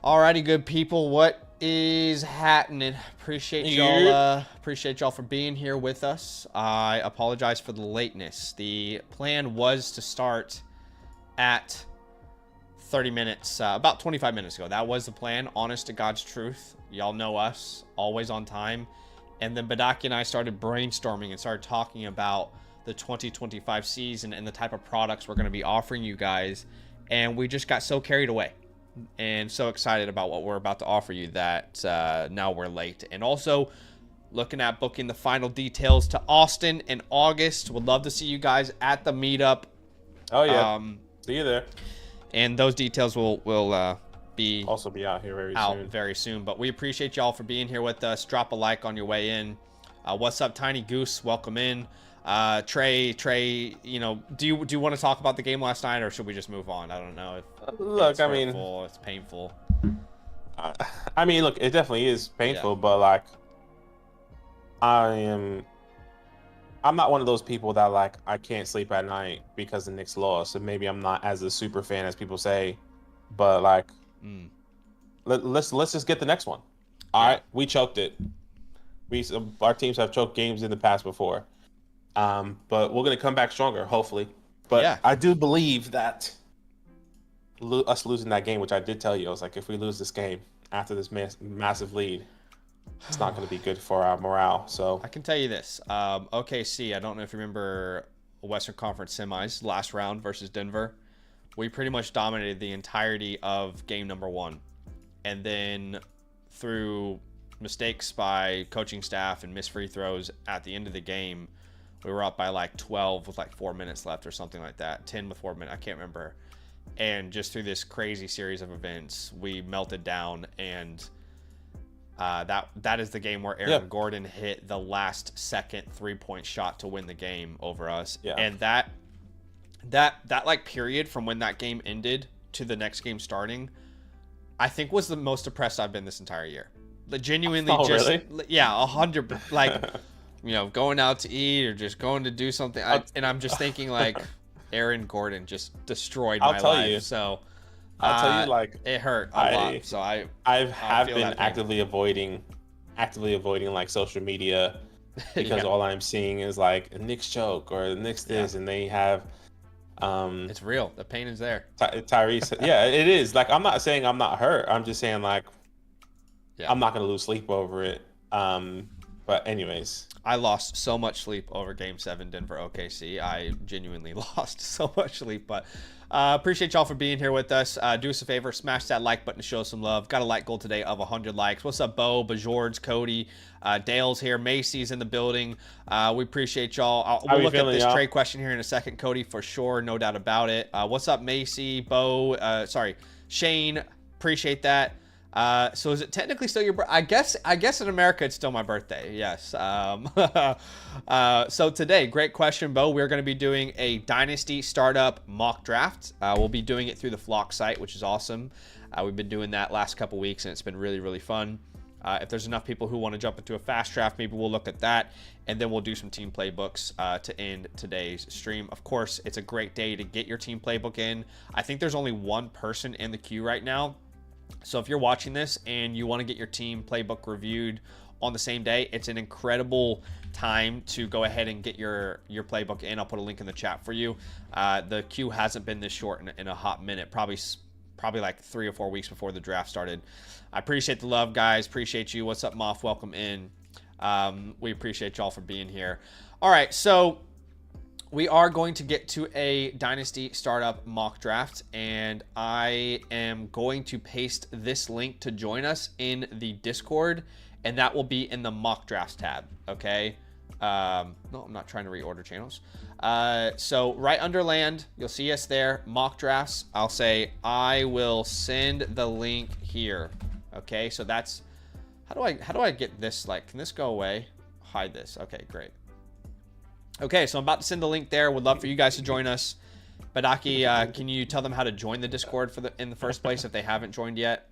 Alrighty, good people. What is happening? Appreciate y'all for being here with us. I apologize for the lateness. The plan was to start at 30 minutes, about 25 minutes ago. That was the plan, honest to God's truth. Y'all know us, always on time. And then Badaki and I started brainstorming and started talking about the 2025 season and the type of products we're going to be offering you guys. And we just got so carried away and so excited about what we're about to offer you that now we're late. And also looking at booking the final details to Austin in August. Would love to see you guys at the meetup. Oh yeah, see you there. And those details will be out here very soon. But we appreciate y'all for being here with us. Drop a like on your way in. What's up, Tiny Goose? Welcome in. Trey, you know, do you want to talk about the game last night, or should we just move on? I don't know. Look, I mean, it's painful. I mean, look, it definitely is painful, but like, I'm not one of those people that like I can't sleep at night because the Knicks lost, and maybe I'm not as a super fan as people say, but like, let's just get the next one. All right, we choked it. Our teams have choked games in the past before. But we're going to come back stronger, hopefully. But yeah. I do believe that us losing that game, which I did tell you, I was like, if we lose this game after this massive lead, it's not going to be good for our morale. So I can tell you this. OKC, I don't know if you remember Western Conference semis, last round versus Denver. We pretty much dominated the entirety of game number 1. And then through mistakes by coaching staff and missed free throws at the end of the game, we were up by like 12 with like 4 minutes left or something like that. 10 with 4 minutes. I can't remember. And just through this crazy series of events, we melted down. And that is the game where Aaron Gordon hit the last second 3-point shot to win the game over us. Yeah. And that like period from when that game ended to the next game starting, I think was the most depressed I've been this entire year. Like, genuinely, really? Yeah, 100%. Like, you know, going out to eat or just going to do something. And I'm just thinking, like, Aaron Gordon just destroyed my life. So I'll tell you, like, it hurt a lot. So I have been actively avoiding like social media because all I'm seeing is like a Knicks joke or the Knicks this, and they have. It's real. The pain is there. Tyrese, yeah, it is. Like, I'm not saying I'm not hurt. I'm just saying, like, I'm not gonna lose sleep over it. But anyways, I lost so much sleep over Game 7 Denver OKC. I genuinely lost so much sleep. But appreciate y'all for being here with us. Do us a favor, smash that like button to show some love. Got a like goal today of 100 likes. What's up, Bo, Bajords, Cody, Dale's here, Macy's in the building. We appreciate y'all. We'll look at this trade question here in a second, Cody, for sure, no doubt about it. What's up, Macy, Bo? Shane. Appreciate that. So is it technically still your birthday? I guess in America it's still my birthday. Yes. So today, great question, Bo. We're going to be doing a Dynasty startup mock draft. We'll be doing it through the Flock site, which is awesome. We've been doing that last couple weeks, and it's been really, really fun. If there's enough people who want to jump into a fast draft, maybe we'll look at that, and then we'll do some team playbooks to end today's stream. Of course, it's a great day to get your team playbook in. I think there's only one person in the queue right now. So if you're watching this and you want to get your team playbook reviewed on the same day, it's an incredible time to go ahead and get your playbook in. I'll put a link in the chat for you. The queue hasn't been this short in a hot minute, probably like 3 or 4 weeks before the draft started. I appreciate the love, guys. Appreciate you. What's up, Moff? Welcome in. We appreciate y'all for being here. All right, so we are going to get to a Dynasty startup mock draft, and I am going to paste this link to join us in the Discord, and that will be in the mock drafts tab, okay? No, I'm not trying to reorder channels. So right under land, you'll see us there, mock drafts. I'll say, I will send the link here, okay? So that's, how do I get this, like, can this go away? Hide this, okay, great. Okay, so I'm about to send the link there. Would love for you guys to join us. Badaki, can you tell them how to join the Discord in the first place if they haven't joined yet?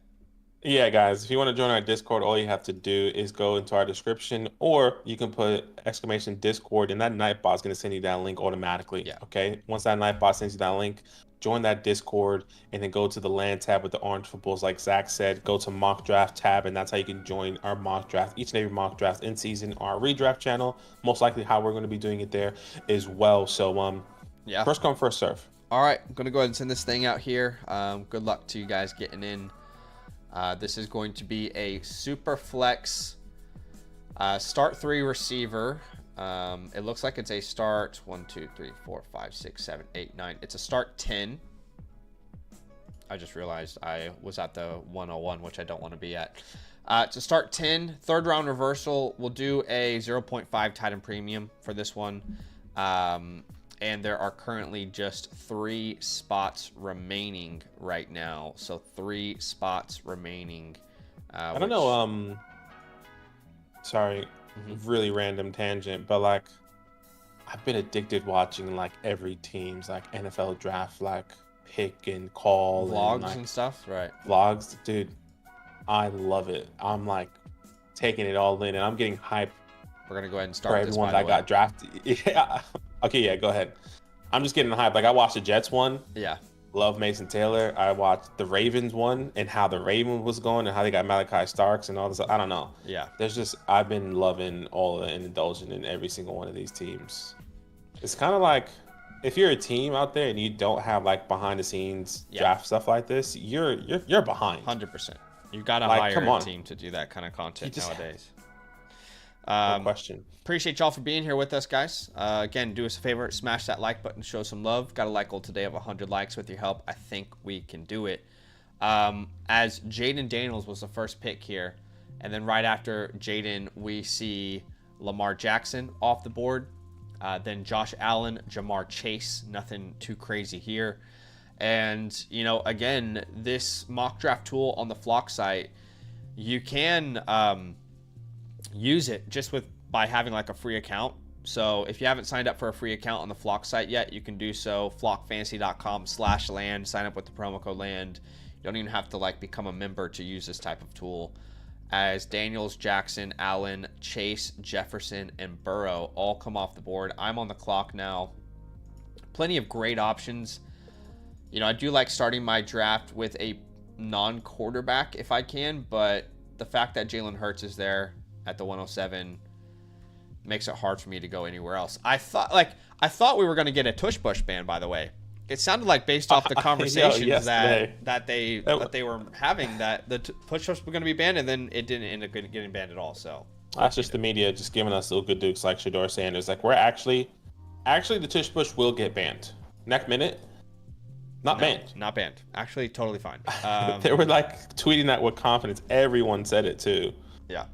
Yeah, guys, if you want to join our Discord, all you have to do is go into our description, or you can put ! Discord, and that Nightbot's going to send you that link automatically. Yeah. Okay. Once that Nightbot sends you that link, join that Discord, and then go to the land tab with the orange footballs, like Zach said. Go to mock draft tab, and that's how you can join our mock draft, each and every mock draft in season, our redraft channel. Most likely, how we're going to be doing it there as well. So, yeah, first come, first serve. All right, I'm gonna go ahead and send this thing out here. Good luck to you guys getting in. This is going to be a super flex start 3 receiver. It looks like it's a start 1, 2, 3, 4, 5, 6, 7, 8, 9. It's a start 10. I just realized I was at the 101, which I don't want to be at. It's a start 10, third round reversal. We'll do a 0.5 tight end premium for this one. And there are currently just 3 spots remaining right now. So 3 spots remaining. I don't know. Sorry, really random tangent, but like, I've been addicted watching like every team's like NFL draft like pick and call vlogs and stuff, right? Vlogs, dude. I love it. I'm like taking it all in, and I'm getting hyped. We're gonna go ahead and start for everyone that got drafted. Yeah. Okay, yeah, go ahead. I'm just getting hyped. Like, I watched the Jets one. Yeah. Love Mason Taylor. I watched the Ravens one and how the Ravens was going and how they got Malachi Starks and all this. I don't know. Yeah. I've been loving all of it and indulging in every single one of these teams. It's kind of like, if you're a team out there and you don't have like behind the scenes draft stuff like this, you're behind. 100%. You've got to hire a team to do that kind of content nowadays. No question. Appreciate y'all for being here with us, guys. Again, do us a favor, smash that like button, show some love. Got a like goal today of 100 likes. With your help, I think we can do it. As Jaden Daniels was the first pick here, and then right after Jaden, we see Lamar Jackson off the board. Then Josh Allen, Jamar Chase. Nothing too crazy here. And, you know, again, this mock draft tool on the Flock site, you can use it just by having like a free account. So if you haven't signed up for a free account on the Flock site yet, you can do so. flockfantasy.com/land. Sign up with the promo code land. You don't even have to like become a member to use this type of tool. As Daniels, Jackson, Allen, Chase, Jefferson, and Burrow all come off the board. I'm on the clock now. Plenty of great options. You know, I do like starting my draft with a non-quarterback if I can, but the fact that Jalen Hurts is there at the 107 makes it hard for me to go anywhere else. I thought we were going to get a tush push ban, by the way. It sounded like, based off the conversations that they were having, that the push push were going to be banned, and then it didn't end up getting banned at all. So that's just the media just giving us little good dukes like Shador Sanders. Like, we're actually the tush push will get banned next minute. Not banned. Actually, totally fine. They were like tweeting that with confidence. Everyone said it too. Yeah.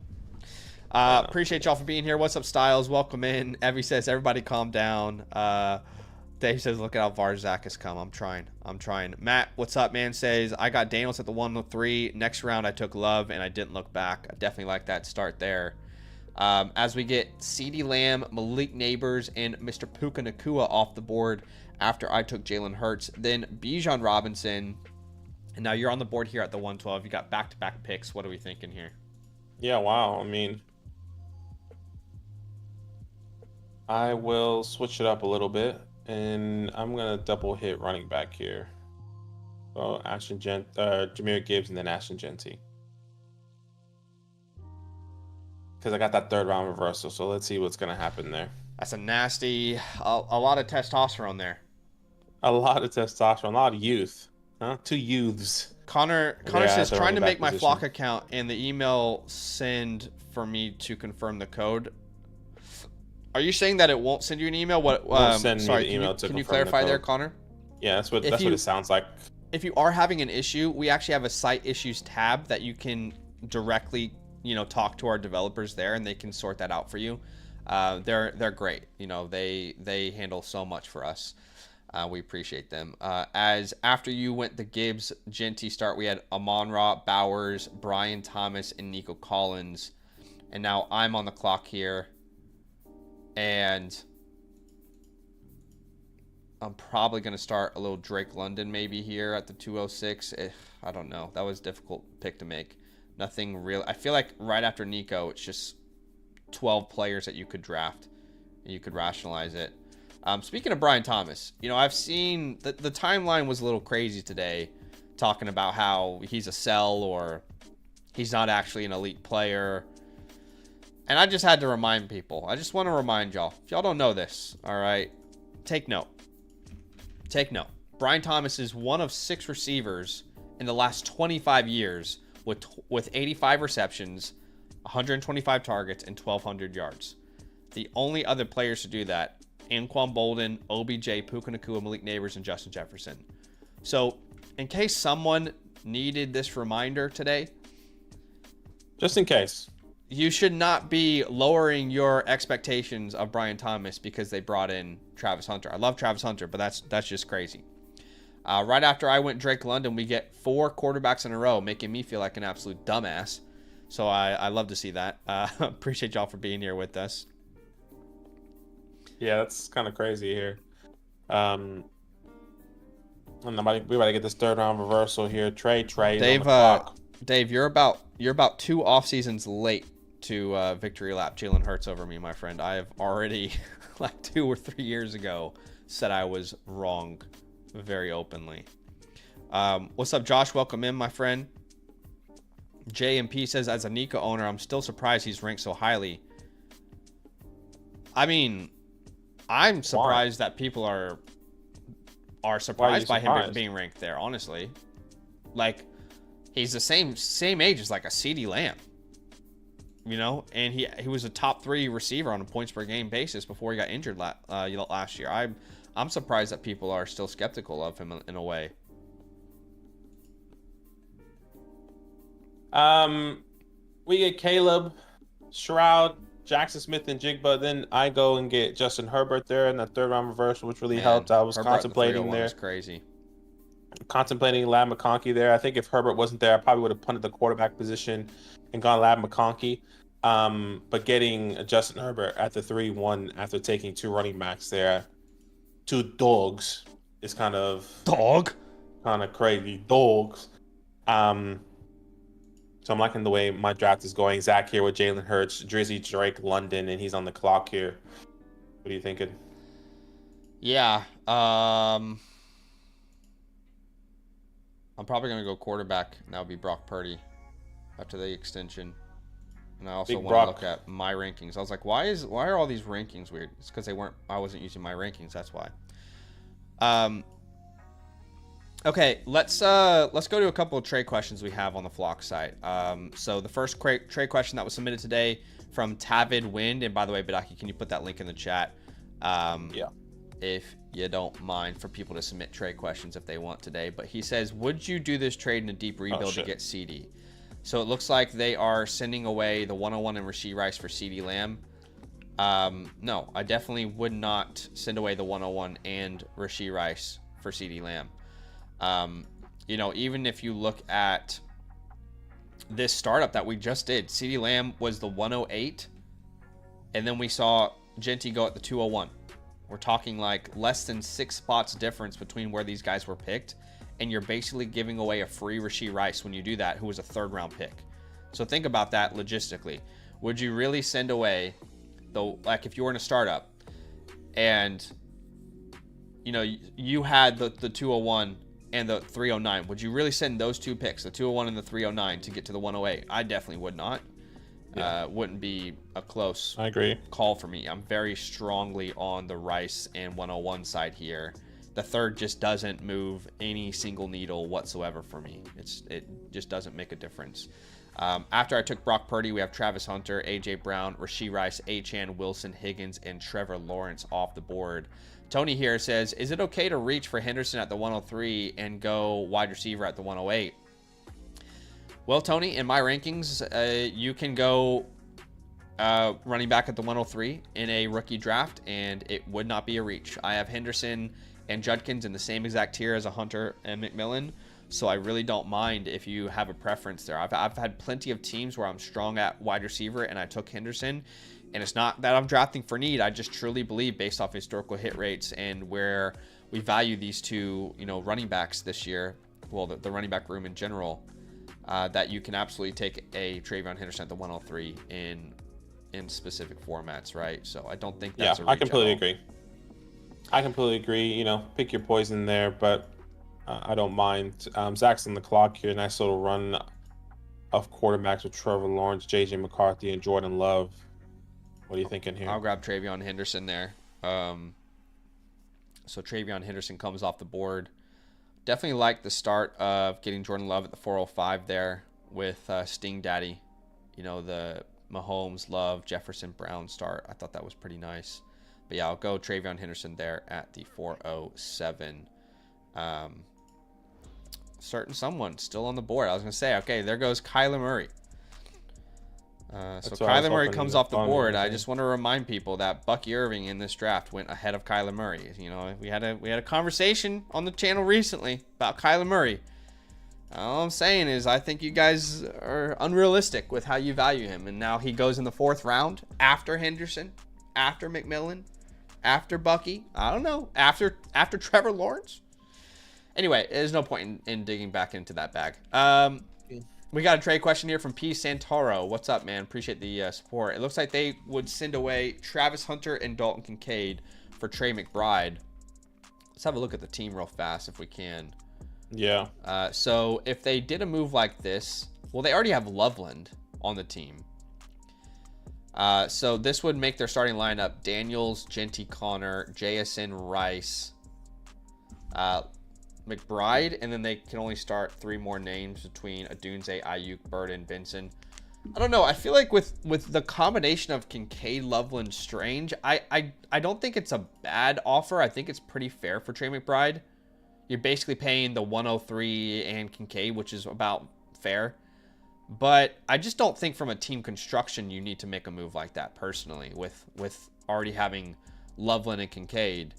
Appreciate y'all for being here. What's up, Styles? Welcome in. Evie says, everybody calm down. Dave says, look at how far Zach has come. I'm trying. Matt, what's up, man? Says, I got Daniels at the 103. Next round, I took Love, and I didn't look back. I definitely like that start there. As we get CeeDee Lamb, Malik Neighbors, and Mr. Puka Nacua off the board after I took Jalen Hurts. Then Bijan Robinson. And now you're on the board here at the 112. You got back-to-back picks. What are we thinking here? Yeah, wow. I mean, I will switch it up a little bit, and I'm going to double hit running back here. So Jahmyr Gibbs and then Ashton Genty. Because I got that third round reversal, so let's see what's going to happen there. That's a nasty, a lot of testosterone there. A lot of testosterone, a lot of youth. Huh? 2 youths. Connor says, trying to make my Flock account and the email send for me to confirm the code. Are you saying that it won't send you an email? Can you clarify there, Connor? Yeah, that's what it sounds like. If you are having an issue, we actually have a site issues tab that you can directly, talk to our developers there, and they can sort that out for you. They're great. They handle so much for us. We appreciate them. As after you went the Gibbs Genty start, we had Amon-Ra, Bowers, Brian Thomas, and Nico Collins. And now I'm on the clock here. And I'm probably going to start a little Drake London maybe here at the 206. I don't know. That was a difficult pick to make. Nothing real. I feel like right after Nico, it's just 12 players that you could draft. And you could rationalize it. Speaking of Brian Thomas, I've seen the timeline was a little crazy today, talking about how he's a sell or he's not actually an elite player. And I just had to remind people. I just want to remind y'all. If y'all don't know this, all right, take note. Take note. Brian Thomas is one of 6 receivers in the last 25 years with 85 receptions, 125 targets, and 1,200 yards. The only other players to do that, Anquan Bolden, OBJ, Puka Nacua, Malik Neighbors, and Justin Jefferson. So, in case someone needed this reminder today, just in case, you should not be lowering your expectations of Brian Thomas because they brought in Travis Hunter. I love Travis Hunter, but that's just crazy. Right after I went Drake London, we get 4 quarterbacks in a row, making me feel like an absolute dumbass. So I love to see that. Appreciate y'all for being here with us. Yeah, that's kind of crazy here. And we about to get this 3rd round reversal here. Trey. Dave, you're about 2 off seasons late to victory lap Jalen Hurts over me, my friend. I have already like 2 or 3 years ago said I was wrong very openly. What's up, Josh? Welcome in, my friend. JMP says, as a Nika owner, I'm still surprised he's ranked so highly. I mean, I'm surprised that people are surprised by him being ranked there, honestly. Like, he's the same age as like a CeeDee Lamb. And he was a top 3 receiver on a points per game basis before he got injured last year. I'm surprised that people are still skeptical of him in a way. We get Caleb, Shroud, Jackson Smith, and Jigba. Then I go and get Justin Herbert there in that 3rd round reversal, which really helped. I was contemplating there. Was crazy. Contemplating Lab McConkey there. I think if Herbert wasn't there, I probably would have punted the quarterback position and gone Lab McConkey. But getting Justin Herbert at the 3-1 after taking 2 running backs there, 2 dogs, is kind of crazy. Dogs. So I'm liking the way my draft is going. Zach here with Jalen Hurts, Drizzy, Drake, London, and he's on the clock here. What are you thinking? Yeah. I'm probably going to go quarterback, and that would be Brock Purdy after the extension. And I also want to look at my rankings. I was like, why are all these rankings weird? It's because I wasn't using my rankings. That's why. Okay, let's go to a couple of trade questions we have on the Flock site. So the first trade question that was submitted today from Tavid Wind, and by the way, Badaki, can you put that link in the chat? Yeah. If you don't mind, for people to submit trade questions if they want today. But he says, would you do this trade in a deep rebuild to get CD? So it looks like they are sending away the 101 and Rashee Rice for CeeDee Lamb. No, I definitely would not send away the 101 and Rashee Rice for CeeDee Lamb. Even if you look at this startup that we just did, CeeDee Lamb was the 108, and then we saw Genty go at the 201. We're talking like less than 6 spots difference between where these guys were picked, and you're basically giving away a free Rashee Rice when you do that, who was a 3rd round pick. So think about that logistically. Would you really send away, if you were in a startup, and you had the 201 and the 309, would you really send those 2 picks, the 201 and the 309, to get to the 108? I definitely would not. Yeah. Wouldn't be a close call for me. I'm very strongly on the Rice and 101 side here. The 3rd just doesn't move any single needle whatsoever for me. It just doesn't make a difference. After I took Brock Purdy, we have Travis Hunter, AJ Brown, Rashee Rice, Achane, Wilson, Higgins, and Trevor Lawrence off the board. Tony here says, is it okay to reach for Henderson at the 103 and go wide receiver at the 108? Well, Tony, in my rankings, you can go running back at the 103 in a rookie draft, and it would not be a reach. I have Henderson and Judkins in the same exact tier as a Hunter and McMillan, so I really don't mind if you have a preference there. I've had plenty of teams where I'm strong at wide receiver, and I took Henderson. And it's not that I'm drafting for need. I just truly believe, based off historical hit rates and where we value these 2, running backs this year, well, the running back room in general, that you can absolutely take a Travion Henderson at the 103 in specific formats, right? So I don't think that's a reach. I completely agree. I completely agree. You know, pick your poison there, but I don't mind. Zach's on the clock here. Nice little run of quarterbacks with Trevor Lawrence, JJ McCarthy, and Jordan Love. What are you thinking here? I'll grab Travion Henderson there. So Travion Henderson comes off the board. Definitely like the start of getting Jordan Love at the 405 there with Sting Daddy. You know, the Mahomes, Love, Jefferson, Brown start. I thought that was pretty nice. But yeah, I'll go Travion Henderson there at the 407. Certain someone still on the board. I was going to say, okay, there goes Kyler Murray. So Kyler Murray comes off the board. I just want to remind people that Bucky Irving in this draft went ahead of Kyler Murray. You know, we had a conversation on the channel recently about Kyler Murray. All I'm saying is I think you guys are unrealistic with how you value him. And now he goes in the 4th round after Henderson, after McMillan, after Bucky. I don't know. After Trevor Lawrence. Anyway, there's no point in digging back into that bag. We got a trade question here from P. Santoro. What's up, man? Appreciate the support. It looks like they would send away Travis Hunter and Dalton Kincaid for Trey McBride. Let's have a look at the team real fast if we can. Yeah. So if they did a move like this, well, they already have Loveland on the team. So this would make their starting lineup Daniels, Genty, Connor, JSN, Rice, McBride, and then they can only start 3 more names between Adunze, Ayuk, Bird, and Benson. I don't know. I feel like with the combination of Kincaid, Loveland, Strange, I don't think it's a bad offer. I think it's pretty fair for Trey McBride. You're basically paying the 103 and Kincaid, which is about fair. But I just don't think from a team construction you need to make a move like that personally with already having Loveland and Kincaid.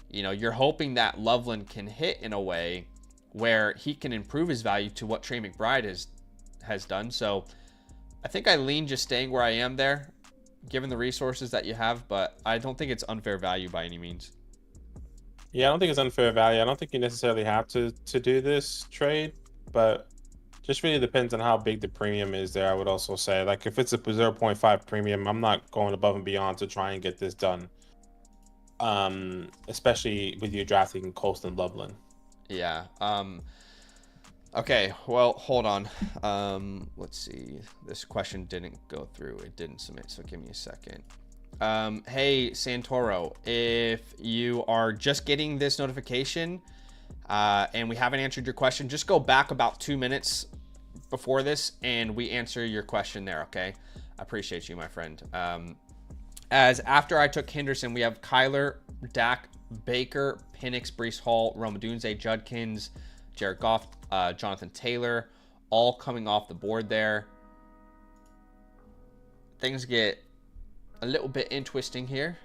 You know, you're hoping that Loveland can hit in a way where he can improve his value to what Trey McBride has done. So I think I lean just staying where I am there, given the resources that you have, but I don't think it's unfair value by any means. Yeah, I don't think it's unfair value. I don't think you necessarily have to do this trade, but just really depends on how big the premium is there, I would also say. Like, if it's a 0.5 premium, I'm not going above and beyond to try and get this done. Especially with you drafting Colston Loveland. Yeah. Okay, well, hold on. Let's see. This question didn't go through. It didn't submit, so give me a second. Hey, Santoro, if you are just getting this notification and we haven't answered your question, just go back about 2 minutes before this and we answer your question there, okay? I appreciate you, my friend. As after I took Henderson, we have Kyler, Dak, Baker, Penix, Breece Hall, Rome Odunze, Judkins, Jared Goff, Jonathan Taylor, all coming off the board there. Things get a little bit interesting here.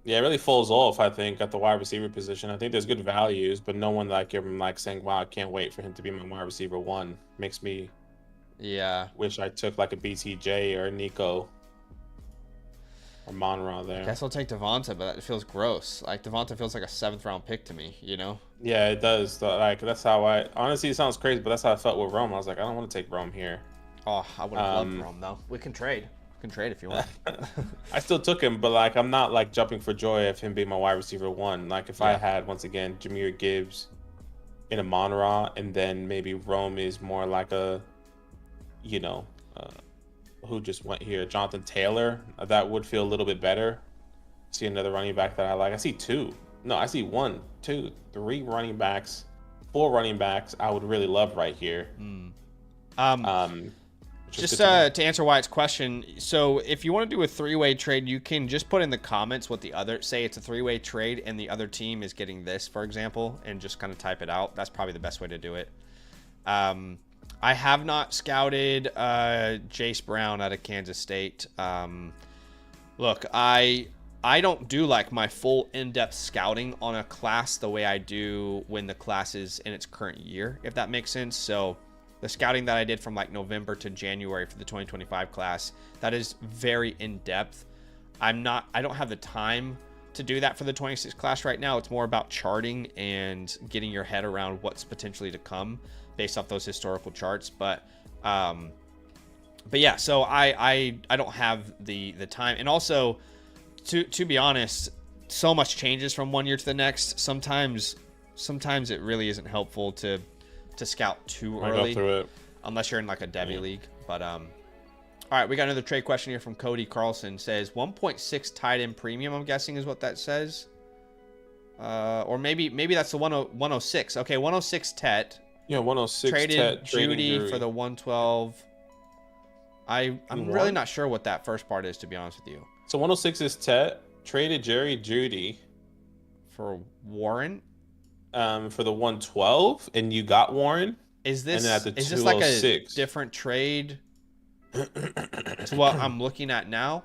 Yeah, it really falls off, I think, at the wide receiver position. I think there's good values, but no one like I'm like saying, wow, I can't wait for him to be my wide receiver 1. Makes me wish I took like a BTJ or a Nico. Monroe there. I guess I'll take Devonta, but it feels gross. Like, Devonta feels like a 7th round pick to me, you know? Yeah, it does. Like, that's how honestly, it sounds crazy, but that's how I felt with Rome. I was like, I don't want to take Rome here. Oh, I would have loved Rome, though. We can trade. We can trade if you want. I still took him, but, like, I'm not, like, jumping for joy of him being my wide receiver 1. Like, if I had, once again, Jahmyr Gibbs in a Monra, and then maybe Rome is more like a, you know, who just went here, Jonathan Taylor, that would feel a little bit better. See another running back that I like. I see 2. No, I see 1, 2, 3 running backs, 4 running backs I would really love right here. Just to answer Wyatt's question, so if you want to do a 3-way trade, you can just put in the comments what the other, say it's a 3-way trade and the other team is getting this, for example, and just kind of type it out. That's probably the best way to do it. I have not scouted Jace Brown out of Kansas State. Look, I don't do like my full in-depth scouting on a class the way I do when the class is in its current year, if that makes sense. So the scouting that I did from like November to January for the 2025 class, that is very in-depth. I don't have the time to do that for the 26 class right now. It's more about charting and getting your head around what's potentially to come based off those historical charts. But yeah, so I don't have the time. And also, to be honest, so much changes from one year to the next. Sometimes it really isn't helpful to scout too early, go through it. unless you're in like a Debbie league. But all right, we got another trade question here from Cody Carlson. Says 1.6 tight end premium. I'm guessing is what that says. Or maybe that's the 106. Okay, 106 Tet. Yeah, 106 traded Tet, Judy for the 112. I'm really not sure what that first part is, to be honest with you. So 106 is Tet, traded Jerry Judy for Warren. For the 112, and you got Warren. Is this and then at the is this like a 206. different trade to what I'm looking at now?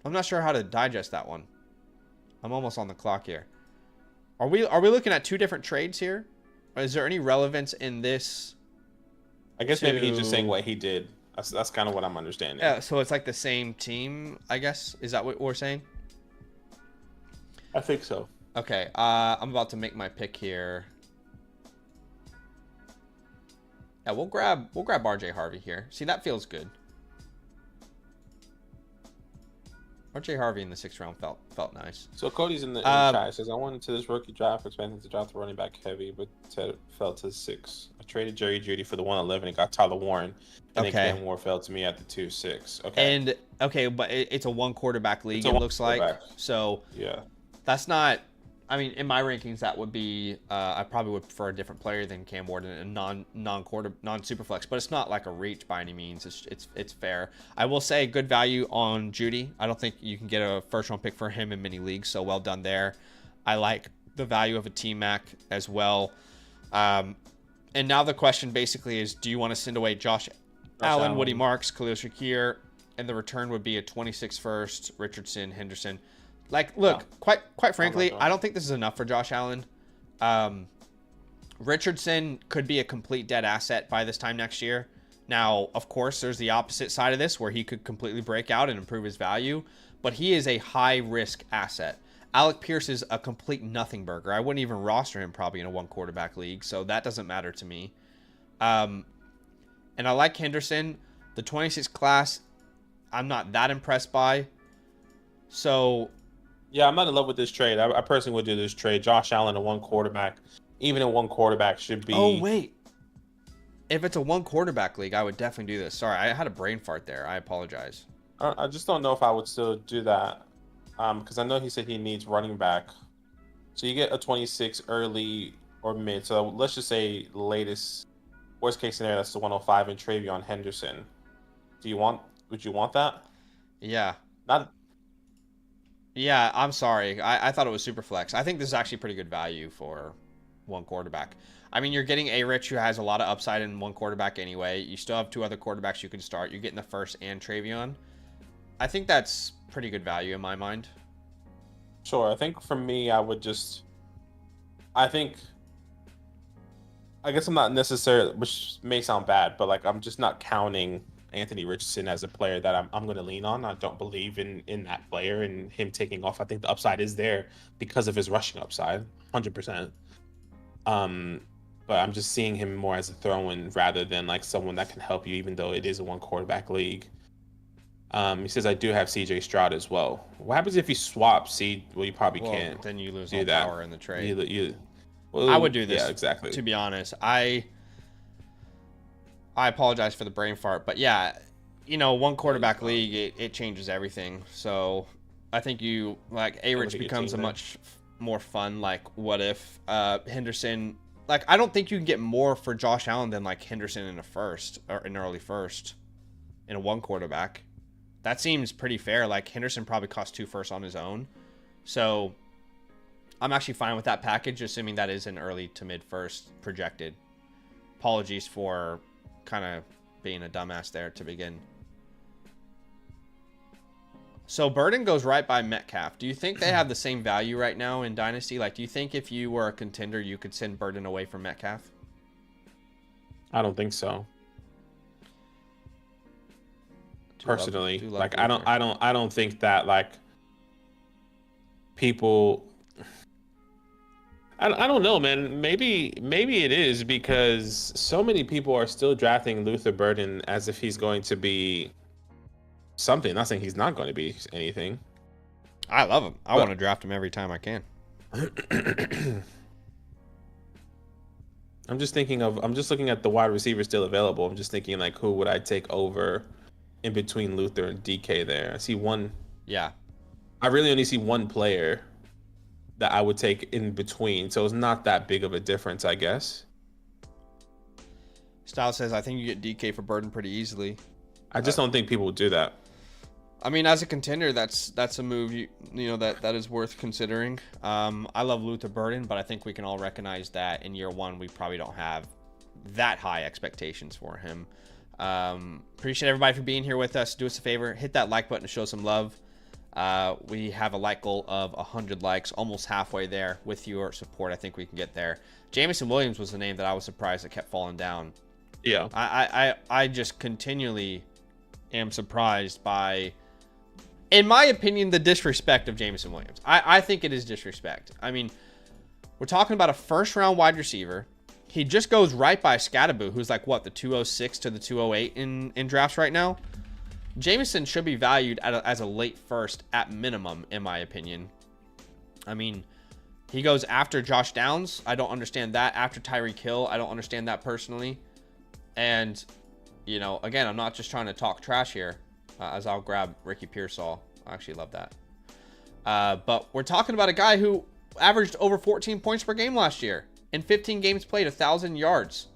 I'm not sure how to digest that one. I'm almost on the clock here. Are we looking at two different trades here? Or is there any relevance in this? I guess maybe he's just saying what he did. That's kind of what I'm understanding. Yeah, so it's like the same team, I guess. Is that what we're saying? I think so. Okay, I'm about to make my pick here. Yeah, we'll grab RJ Harvey here. See, that feels good. RJ Harvey in the 6th round felt nice. So Cody's in the chat. Says, I went into this rookie draft expecting to draft the running back heavy, but Ted fell to 6. I traded Jerry Judy for the 111 and got Tyler Warren. And then Cam Moore fell to me at the 2-6. Okay. And but it's a 1 quarterback league, it looks like. So yeah, that's not. I mean, in my rankings, that would be. I probably would prefer a different player than Cam Ward and a non-super flex, but it's not like a reach by any means. It's fair. I will say good value on Judy. I don't think you can get a first round pick for him in many leagues, so well done there. I like the value of a T-Mac as well. And now the question basically is, do you want to send away Josh Allen, Woody Marks, Khalil Shakir, and the return would be a 26 first, Richardson, Henderson. Like, look, quite frankly, I don't think this is enough for Josh Allen. Richardson could be a complete dead asset by this time next year. Now, of course, there's the opposite side of this where he could completely break out and improve his value, but he is a high-risk asset. Alec Pierce is a complete nothing burger. I wouldn't even roster him probably in a 1 quarterback league, so that doesn't matter to me. And I like Henderson. The 26 class, I'm not that impressed by. So... yeah, I'm not in love with this trade. I personally would do this trade. Josh Allen, a 1 quarterback, even a 1 quarterback should be. Oh wait, if it's a 1 quarterback league, I would definitely do this. Sorry, I had a brain fart there. I apologize. I just don't know if I would still do that, because I know he said he needs running back. So you get a 26 early or mid. So let's just say latest, worst case scenario, that's the 105 and Travion Henderson. Would you want that? Yeah. Not. Yeah, I'm sorry. I thought it was super flex. I think this is actually pretty good value for 1 quarterback. I mean, you're getting A-Rich, who has a lot of upside in 1 quarterback anyway. You still have 2 other quarterbacks you can start. You're getting the first and Travion. I think that's pretty good value in my mind. Sure. I think for me, I guess I'm not necessarily, which may sound bad, but like I'm just not counting Anthony Richardson as a player that I'm going to lean on. I don't believe in that player and him taking off. I think the upside is there because of his rushing upside, 100%. But I'm just seeing him more as a throw-in rather than like someone that can help you, even though it is a 1 quarterback league. He says I do have CJ Stroud as well. What happens if you swap Well, you probably can't. Then you lose do all that. power in the trade. Well, I would do this. Yeah, exactly. To be honest, I apologize for the brain fart, but yeah, 1 quarterback league, it changes everything. So I think A-Rich becomes a much more fun, like, what if Henderson, like, I don't think you can get more for Josh Allen than like Henderson in a first or an early first in a 1 quarterback. That seems pretty fair. Like, Henderson probably cost 2 firsts on his own. So I'm actually fine with that package, assuming that is an early to mid first projected. Apologies for kind of being a dumbass there to begin. So Burden goes right by Metcalf. Do you think they have the same value right now in Dynasty? Like, do you think if you were a contender, you could send Burden away from Metcalf? I don't think so. Personally, like I don't think that like people. I don't know, man. Maybe it is because so many people are still drafting Luther Burden as if he's going to be something. Not saying he's not going to be anything. I love him. I want to draft him every time I can. I'm just looking at the wide receivers still available. I'm just thinking like, who would I take over in between Luther and DK there? I see one. Yeah. I really only see one player that I would take in between. So it's not that big of a difference, I guess. Style says, I think you get DK for Burden pretty easily. I just don't think people would do that. I mean, as a contender, that's a move that is worth considering. I love Luther Burden, but I think we can all recognize that in year one we probably don't have that high expectations for him. Appreciate everybody for being here with us. Do us a favor, hit that like button to show some love. We have a like goal of 100 likes, almost halfway there. With your support, I think we can get there. Jamison Williams was the name that I was surprised that kept falling down. Yeah, I just continually am surprised by, in my opinion, the disrespect of Jamison Williams. I think it is disrespect. I mean, we're talking about a first-round wide receiver. He just goes right by Scattaboo, who's like, what, the 206 to the 208 in drafts right now? Jamison should be valued as a late first at minimum, in my opinion. I mean, he goes after Josh Downs. I don't understand that. After Tyreek Hill, I don't understand that personally. And, you know, again, I'm not just trying to talk trash here, as I'll grab Ricky Pearsall. I actually love that. But we're talking about a guy who averaged over 14 points per game last year. In 15 games played, 1,000 yards.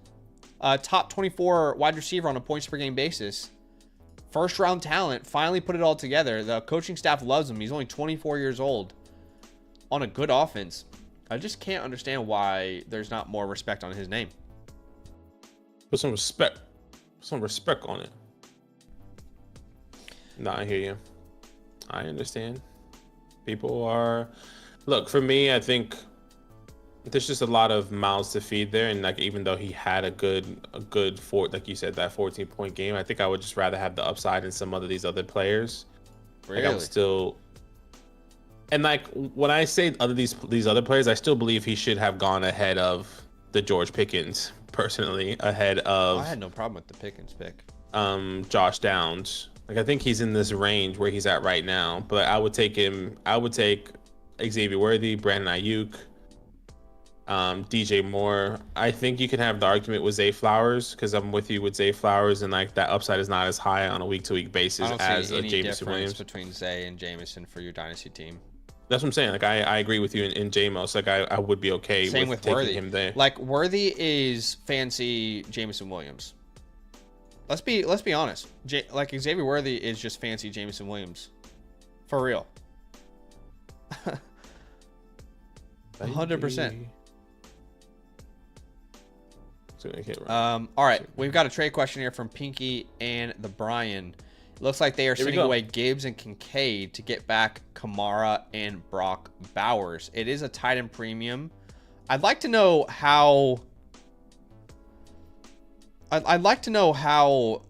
Top 24 wide receiver on a points per game basis. First round talent, finally put it all together. The coaching staff loves him. He's only 24 years old on a good offense. I just can't understand why there's not more respect on his name. Put some respect on it. No, I hear you. I understand. People are, look, for me, I think there's just a lot of mouths to feed there, and like even though he had a good like you said, that 14-point game, I think I would just rather have the upside in some of these other players. Really? Like I'm still, and like when I say these other players, I still believe he should have gone ahead of the George Pickens, personally, ahead of. I had no problem with the Pickens pick. Josh Downs. Like I think he's in this range where he's at right now, but I would take him. I would take Xavier Worthy, Brandon Ayuk. DJ Moore. I think you can have the argument with Zay Flowers, because I'm with you with Zay Flowers, and like that upside is not as high on a week-to-week basis as Jamison Williams. Between Zay and Jamison for your dynasty team. That's what I'm saying. Like I agree with you in J-Mos. Like I would be okay with taking Worthy. Him there. Like Worthy is fancy Jamison Williams. Let's be honest. Like Xavier Worthy is just fancy Jamison Williams, for real. 100%. All right, we've got a trade question here from Pinky and the Brian. Looks like they are sending away Gibbs and Kincaid to get back Kamara and Brock Bowers. It is a tight end premium. I'd like to know how. I'd like to know how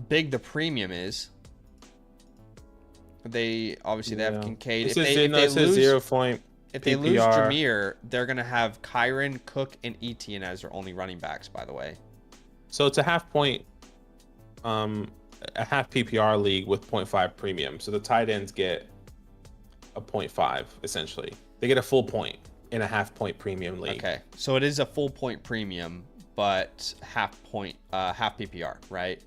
big the premium is. They obviously they have Kincaid. If they lose 0 point. If they lose Jameer, they're going to have Kyron, Cook, and Etienne as their only running backs, by the way. So it's a half point, a half PPR league with 0.5 premium. So the tight ends get a 0.5, essentially. They get a full point in a half point premium league. Okay. So it is a full point premium, but half PPR, right?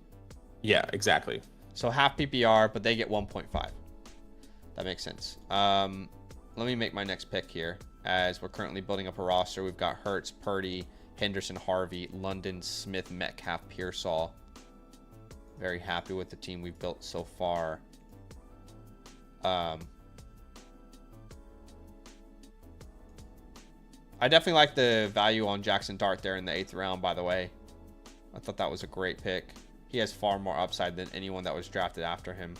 Yeah, exactly. So half PPR, but they get 1.5. That makes sense. Let me make my next pick here, as we're currently building up a roster. We've got Hurts, Purdy, Henderson, Harvey, London, Smith, Metcalf, Pearsall. Very happy with the team we've built so far. I definitely like the value on Jackson Dart there in the 8th round, by the way. I thought that was a great pick. He has far more upside than anyone that was drafted after him.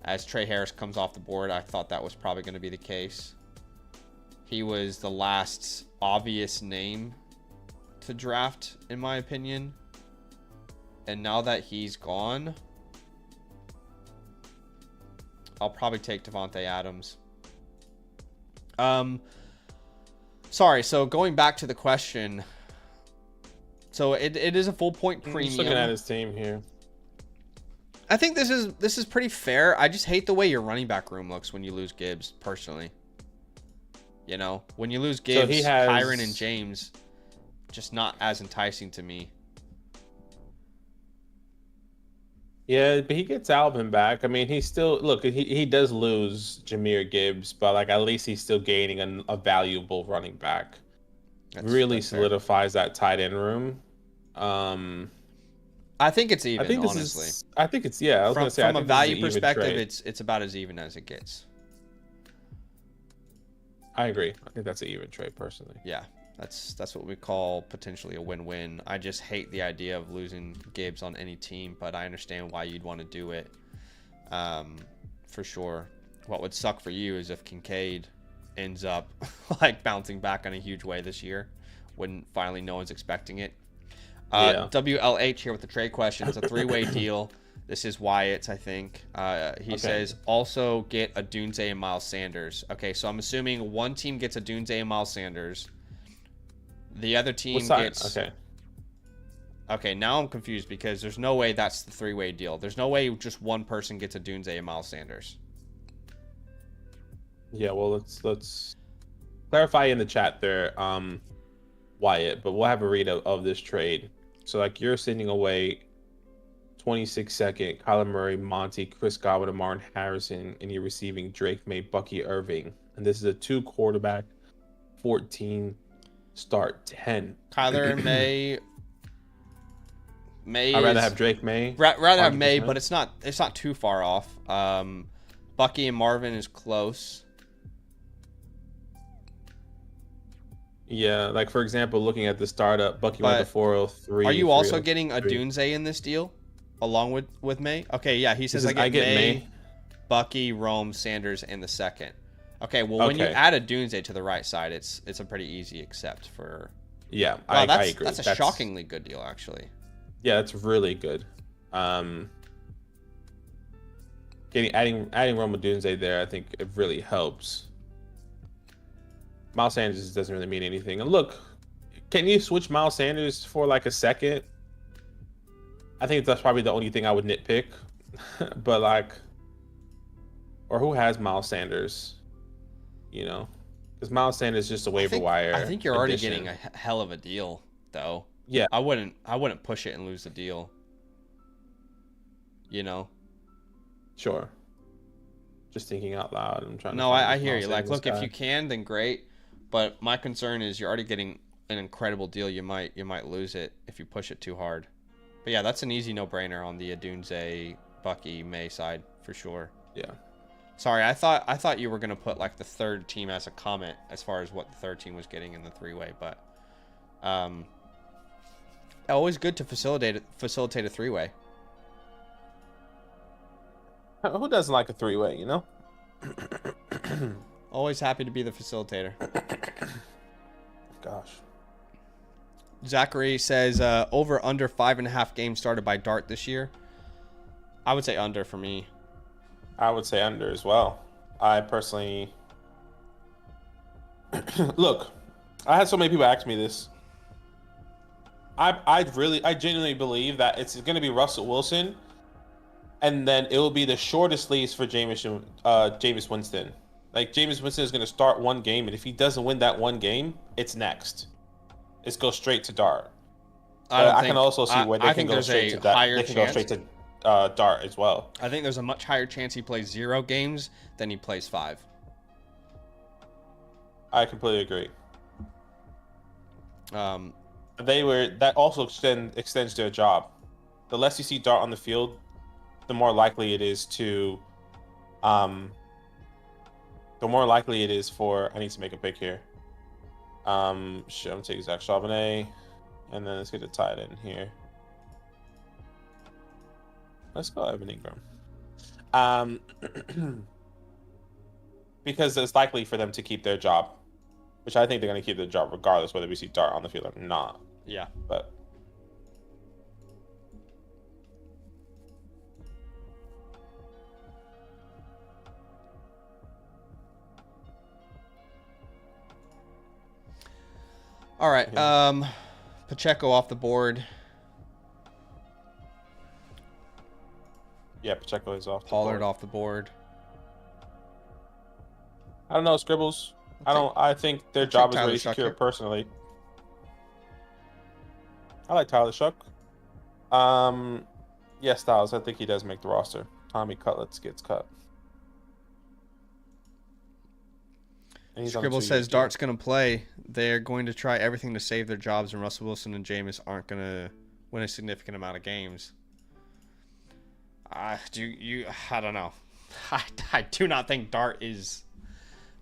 As Trey Harris comes off the board, I thought that was probably going to be the case. He was the last obvious name to draft, in my opinion. And now that he's gone, I'll probably take Devontae Adams. Sorry, so going back to the question. So it is a full point premium. Just looking at his team here. I think this is pretty fair. I just hate the way your running back room looks when you lose Gibbs, personally. You know, when you lose Gibbs, he has... Kyron, and James, just not as enticing to me. Yeah, but he gets Alvin back. I mean, he's still he does lose Jahmyr Gibbs, but like at least he's still gaining a valuable running back. Really solidifies that tight end room. I think it's even. I think honestly, I think it's I was gonna say from a value perspective, it's about as even as it gets. I agree. I think that's an even trade, personally. Yeah, that's what we call potentially a win-win. I just hate the idea of losing Gibbs on any team, but I understand why you'd want to do it. For sure. What would suck for you is if Kincaid ends up like bouncing back in a huge way this year when finally no one's expecting it. WLH here with the trade question. It's a 3-way deal. This is Wyatt's, I think. He says, also get a Dunze and Miles Sanders. Okay, so I'm assuming one team gets a Dunze and Miles Sanders. The other team gets... Okay, now I'm confused because there's no way that's the 3-way deal. There's no way just one person gets a Dunze and Miles Sanders. Yeah, well, let's clarify in the chat there, Wyatt, but we'll have a read of this trade. So, like, you're sending away 26-second Kyler Murray, Monty, Chris Godwin, and Martin Harrison, and you're receiving Drake May, Bucky Irving. And this is a 2-quarterback, 14 start 10. Kyler and May. I'd rather have Drake May. Rather have May, but it's not too far off. Bucky and Marvin is close. Yeah, like for example, looking at the startup, Bucky went to 403. Are you also getting a Dunze in this deal, along with May? Okay, yeah, he says I get May, Bucky, Rome, Sanders, and the second. Okay, well when you add a Dunze to the right side, it's a pretty easy accept for. Yeah, wow, I agree. That's a shockingly good deal, actually. Yeah, that's really good. Adding Rome and Dunze there, I think it really helps. Miles Sanders doesn't really mean anything. And look, can you switch Miles Sanders for like a second? I think that's probably the only thing I would nitpick. But like, or who has Miles Sanders? You know, because Miles Sanders is just a waiver wire. I think you're already getting a hell of a deal, though. Yeah, I wouldn't push it and lose the deal. You know. Sure. Just thinking out loud. I'm trying. No, I hear you. Like, look, if you can, then great. But my concern is you're already getting an incredible deal. You might lose it if you push it too hard. But yeah, that's an easy no-brainer on the Dunze, Bucky, May side for sure. Yeah. Sorry, I thought you were gonna put like the third team as a comment as far as what the third team was getting in the 3-way, but always good to facilitate a 3-way. Who doesn't like a 3-way, you know? Always happy to be the facilitator. Gosh. Zachary says over under 5.5 games started by Dart this year. I would say under for me. I would say under as well. I personally look. I had so many people ask me this. I genuinely believe that it's going to be Russell Wilson, and then it will be the shortest leash for Jameis Winston. Like, Jameis Winston is going to start one game, and if he doesn't win that one game, it's next. It's go straight to Dart. I can also see where they can go straight to that. They can go straight to Dart as well. I think there's a much higher chance he plays 0 games than he plays 5. I completely agree. That also extends their job. The less you see Dart on the field, the more likely it is for. I need to make a pick here. I'm taking Zach Charbonnet, and then let's get a tight end here. Let's go Evan Ingram. Because it's likely for them to keep their job, which I think they're going to keep their job regardless whether we see Dart on the field or not. Yeah. But all right. Pacheco off the board. Yeah, Pacheco is off. Pollard off the board. I don't know, Scribbles. I think their job is already secure personally. I like Tyler Shuck. Yeah, Styles. I think he does make the roster. Tommy Cutlets gets cut. Scribble says Dart's going to play. They're going to try everything to save their jobs, and Russell Wilson and Jameis aren't going to win a significant amount of games. I don't know. I do not think Dart is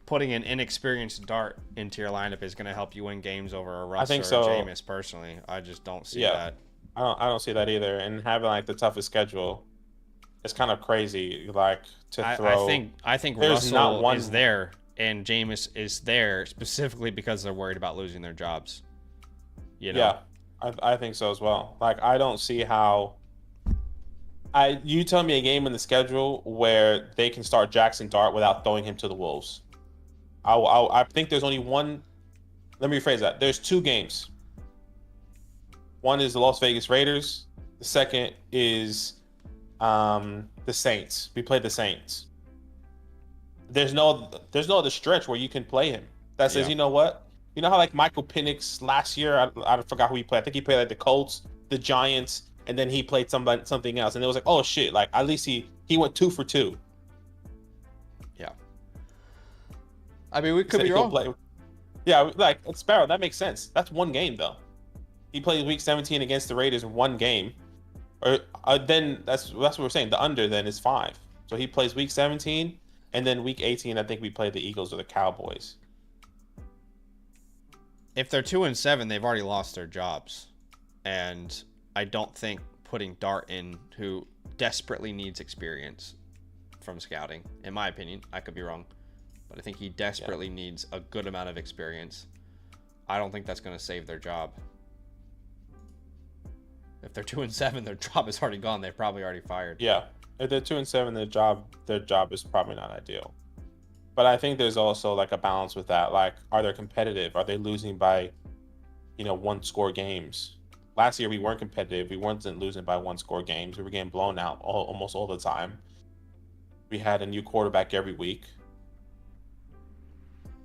putting an inexperienced Dart into your lineup is going to help you win games over a Russell or Jameis. Personally, I just don't see that. I don't see that either. And having like the toughest schedule, it's kind of crazy. Like to throw. I think Russell is there and Jameis is there specifically because they're worried about losing their jobs. You know? Yeah, I think so as well. Like I don't see how. You tell me a game in the schedule where they can start Jackson Dart without throwing him to the Wolves. I think there's only one. Let me rephrase that. There's two games. One is the Las Vegas Raiders. The second is the Saints. We played the Saints. There's no other stretch where you can play him. That says, you know what? You know how like Michael Penix last year, I forgot who he played. I think he played like the Colts, the Giants, and then he played something else. And it was like, oh shit, like at least he went 2 for 2. Yeah. I mean, we could be wrong. Yeah, like Sparrow, that makes sense. That's one game though. He plays week 17 against the Raiders in one game. Or then that's what we're saying. The under then is 5. So he plays week 17, and then week 18, I think we play the Eagles or the Cowboys. If they're 2-7, they've already lost their jobs, and I don't think putting Dart in, who desperately needs experience from scouting, in my opinion, I could be wrong, but I think he desperately needs a good amount of experience. I don't think that's going to save their job. If they're 2-7, their job is already gone. They're probably already fired. Yeah, if they're 2-7, their job is probably not ideal. But I think there's also like a balance with that. Like, are they competitive? Are they losing by, 1-score games? Last year we weren't competitive. We weren't losing by 1-score games. We were getting blown out almost all the time. We had a new quarterback every week.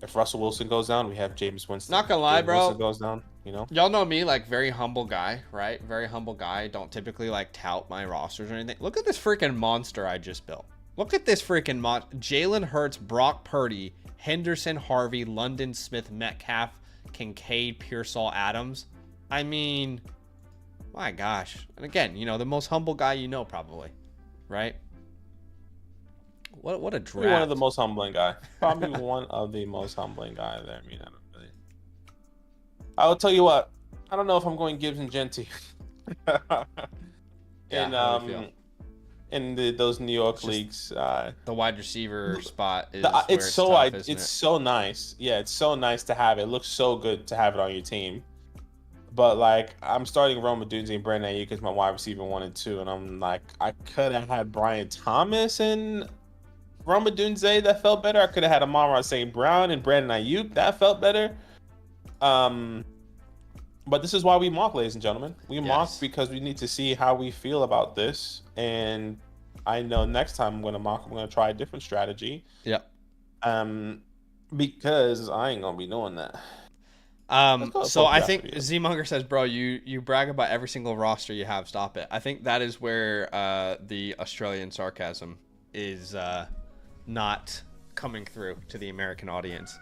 If Russell Wilson goes down, we have James Winston. Not gonna lie, bro. Wilson goes down, Y'all know me, like very humble guy, right? Very humble guy. Don't typically like tout my rosters or anything. Look at this freaking monster I just built. Look at this freaking Jalen Hurts, Brock Purdy, Henderson, Harvey, London, Smith, Metcalf, Kincaid, Pearsall, Adams. I mean, my gosh. And again, the most humble guy probably, right? What a draft. Probably one of the most humbling guy. Probably one of the most humbling guy there. I mean, I don't really. I'll tell you what. I don't know if I'm going Gibbs and Genty. In those New York leagues, the wide receiver spot is it's so nice. Yeah, it's so nice to have it. It looks so good to have it on your team. But like, I'm starting Rome Odunze and Brandon Ayuk as my wide receiver 1 and 2, and I'm like, I could have had Brian Thomas and Rome Odunze that felt better. I could have had Amon-Ra St. Brown and Brandon Ayuk that felt better. But this is why we mock, ladies and gentlemen. We mock because we need to see how we feel about this. And I know next time I'm going to mock, I'm going to try a different strategy. Yep. Because I ain't going to be doing that. So I think Z-Monger says, bro, you brag about every single roster you have. Stop it. I think that is where the Australian sarcasm is not coming through to the American audience.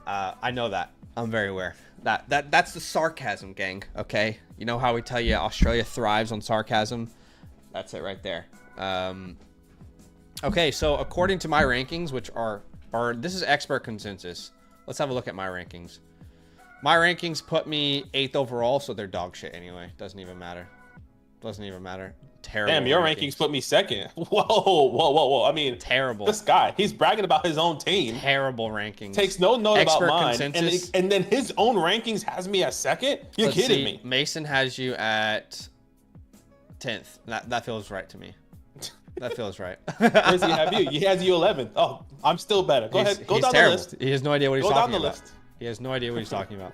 I know that. I'm very aware. That's the sarcasm, gang. Okay, you know how we tell you Australia thrives on sarcasm? That's it right there. Okay, so according to my rankings, which are this is expert consensus. Let's have a look at my rankings. My rankings put me 8th overall, so they're dog shit anyway. Doesn't even matter. Terrible. Damn, your rankings put me 2nd. Whoa. I mean, terrible. This guy, he's bragging about his own team. Terrible rankings. Takes no note about mine. And then his own rankings has me at 2nd? You're kidding me. Mason has you at 10th. That feels right to me. That feels right. Where does he have you? He has you 11th. Oh, I'm still better. Go ahead. Go down the list. He has no idea what he's talking about. Go down the list. He has no idea what he's talking about.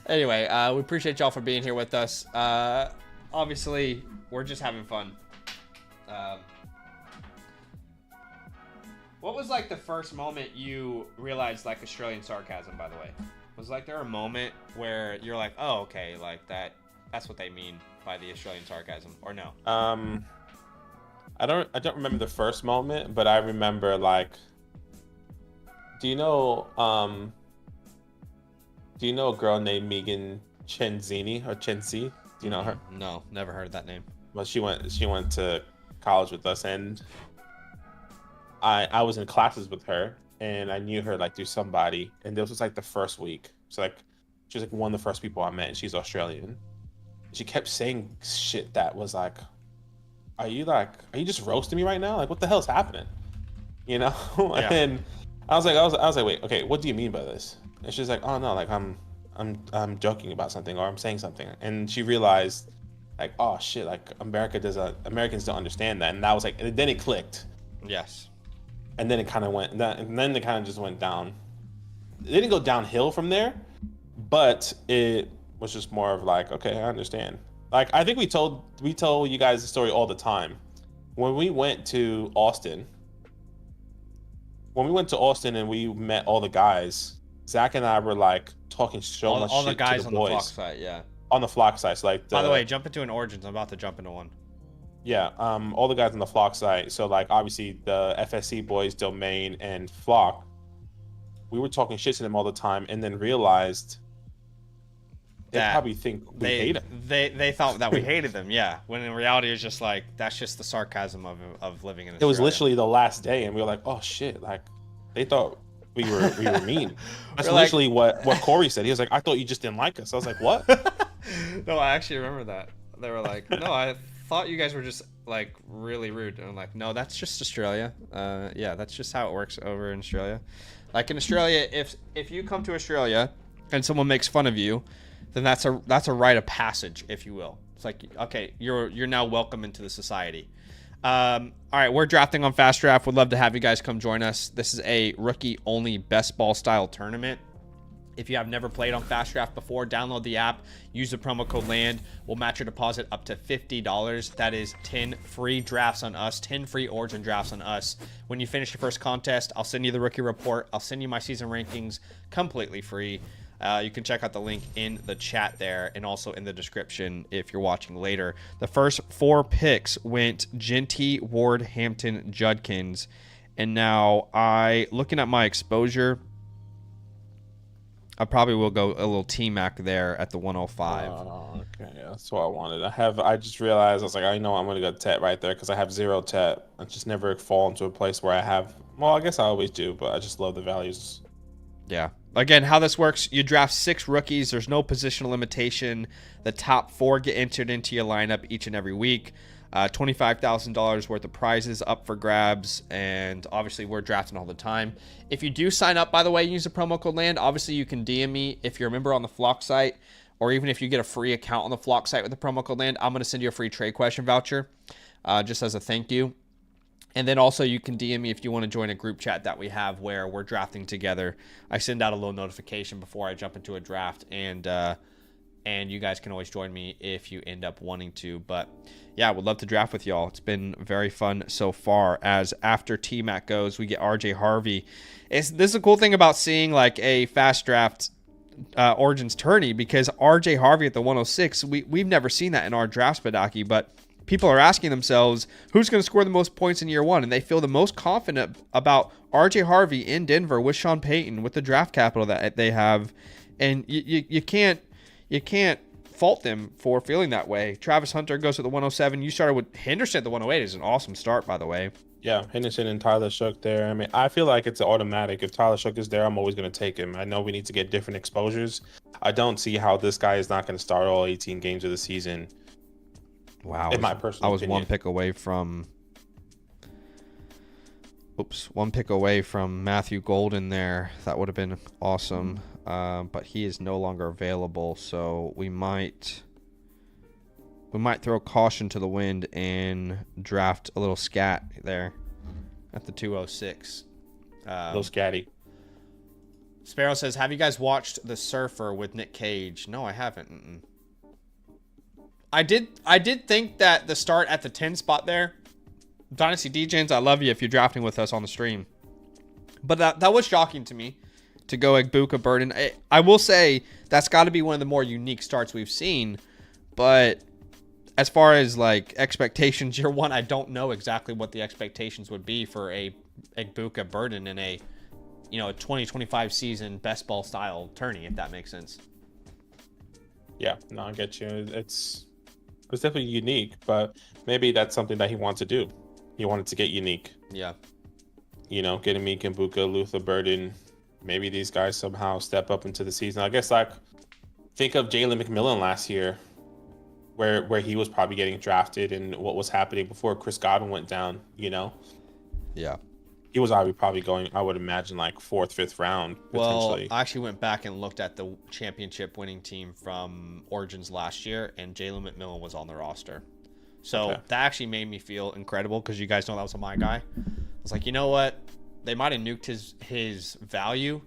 Anyway, we appreciate y'all for being here with us. Obviously, we're just having fun. What was like the first moment you realized like Australian sarcasm, by the way? Was like there a moment where you're like, oh, okay, like that's what they mean by the Australian sarcasm, or no? I don't remember the first moment, but I remember like, do you know a girl named Megan Chenzini or Chenzi? Do you know her? No, never heard that name. Well, she went to college with us, and I was in classes with her, and I knew her like through somebody, and this was like the first week. So like she was like one of the first people I met, and she's Australian. She kept saying shit that was like, are you just roasting me right now? Like, what the hell's happening? You know? Yeah. And I was like, wait, okay, what do you mean by this? And she's like, oh no, like I'm joking about something, or I'm saying something. And she realized like, oh shit, like Americans don't understand that. And that was like, and then it clicked. Yes. And then it kind of went, and then it kind of just went down. It didn't go downhill from there, but it was just more of like, okay, I understand. Like, I think we told you guys the story all the time. When we went to Austin and we met all the guys, Zach and I were like talking so much all shit the guys to the on boys. the flock site, yeah. On the flock site, so like. By the way, jump into an Origins. I'm about to jump into one. Yeah, all the guys on the flock site. So like, obviously the FSC boys, Domain and Flock. We were talking shit to them all the time, and then realized they probably think we hate them. They thought that we hated them, yeah. When in reality, it's just like that's just the sarcasm of living in Australia. It was literally the last day, and we were like, "Oh shit!" Like they thought we were mean. That's literally what Corey said. He was like, "I thought you just didn't like us." I was like, "What?" No, I actually remember that. They were like, "No, I thought you guys were just like really rude." And I'm like, "No, that's just Australia. Yeah, that's just how it works over in Australia. Like in Australia, if you come to Australia and someone makes fun of you, then that's a rite of passage, if you will. It's like, okay, you're now welcome into the society." All right, we're drafting on FastDraft. Would love to have you guys come join us. This is a rookie-only best ball style tournament. If you have never played on FastDraft before, download the app, use the promo code LAND. We'll match your deposit up to $50. That is 10 free drafts on us, 10 free Origin drafts on us. When you finish your first contest, I'll send you the rookie report. I'll send you my season rankings completely free. You can check out the link in the chat there and also in the description if you're watching later. The first 4 picks went Genty, Ward, Hampton, Judkins. And now looking at my exposure, I probably will go a little T-Mac there at the 105. Oh, okay. That's what I wanted. I just realized, I was like, I know I'm going to go Tet right there because I have 0 Tet. I just never fall into a place where I have, well, I guess I always do, but I just love the values. Yeah. Again, how this works, you draft 6 rookies. There's no positional limitation. The top 4 get entered into your lineup each and every week. $25,000 worth of prizes up for grabs, and obviously we're drafting all the time. If you do sign up, by the way, use the promo code LAND. Obviously, you can DM me if you're a member on the Flock site, or even if you get a free account on the Flock site with the promo code LAND, I'm going to send you a free trade question voucher just as a thank you. And then also you can DM me if you want to join a group chat that we have where we're drafting together. I send out a little notification before I jump into a draft, and you guys can always join me if you end up wanting to. But yeah, I would love to draft with y'all. It's been very fun so far. As after T-Mac goes, we get RJ Harvey. This is a cool thing about seeing like a fast draft Origins tourney, because RJ Harvey at the 106, we've never seen that in our draft Spadaki, but people are asking themselves, who's going to score the most points in year 1? And they feel the most confident about RJ Harvey in Denver with Sean Payton, with the draft capital that they have. And you can't fault them for feeling that way. Travis Hunter goes to the 107. You started with Henderson at the 108. Is an awesome start, by the way. Yeah, Henderson and Tyler Shook there. I mean, I feel like it's automatic. If Tyler Shook is there, I'm always going to take him. I know we need to get different exposures. I don't see how this guy is not going to start all 18 games of the season. Wow. In my personal opinion. One pick away from Matthew Golden there. That would have been awesome. But he is no longer available, so we might throw caution to the wind and draft a little scat there at the 206. Little scatty. Sparrow says, have you guys watched The Surfer with Nick Cage? No, I haven't. I did think that the start at the 10 spot there, Dynasty DJs, I love you if you're drafting with us on the stream. But that was shocking to me to go Egbuka Burden. I will say that's got to be one of the more unique starts we've seen. But as far as like expectations, year one, I don't know exactly what the expectations would be for a Egbuka Burden in a 2025 season best ball style tourney, if that makes sense. Yeah, no, I get you. It's definitely unique, but maybe that's something that he wants to do. He wanted to get unique. Yeah. Getting me Egbuka, Luther Burden. Maybe these guys somehow step up into the season. I guess like think of Jalen McMillan last year, where he was probably getting drafted and what was happening before Chris Godwin went down. Yeah. He was probably going, I would imagine, like 4th, 5th round, potentially. Well, I actually went back and looked at the championship winning team from Origins last year, and Jalen McMillan was on the roster. So that actually made me feel incredible because you guys know that was my guy. I was like, you know what? They might have nuked his value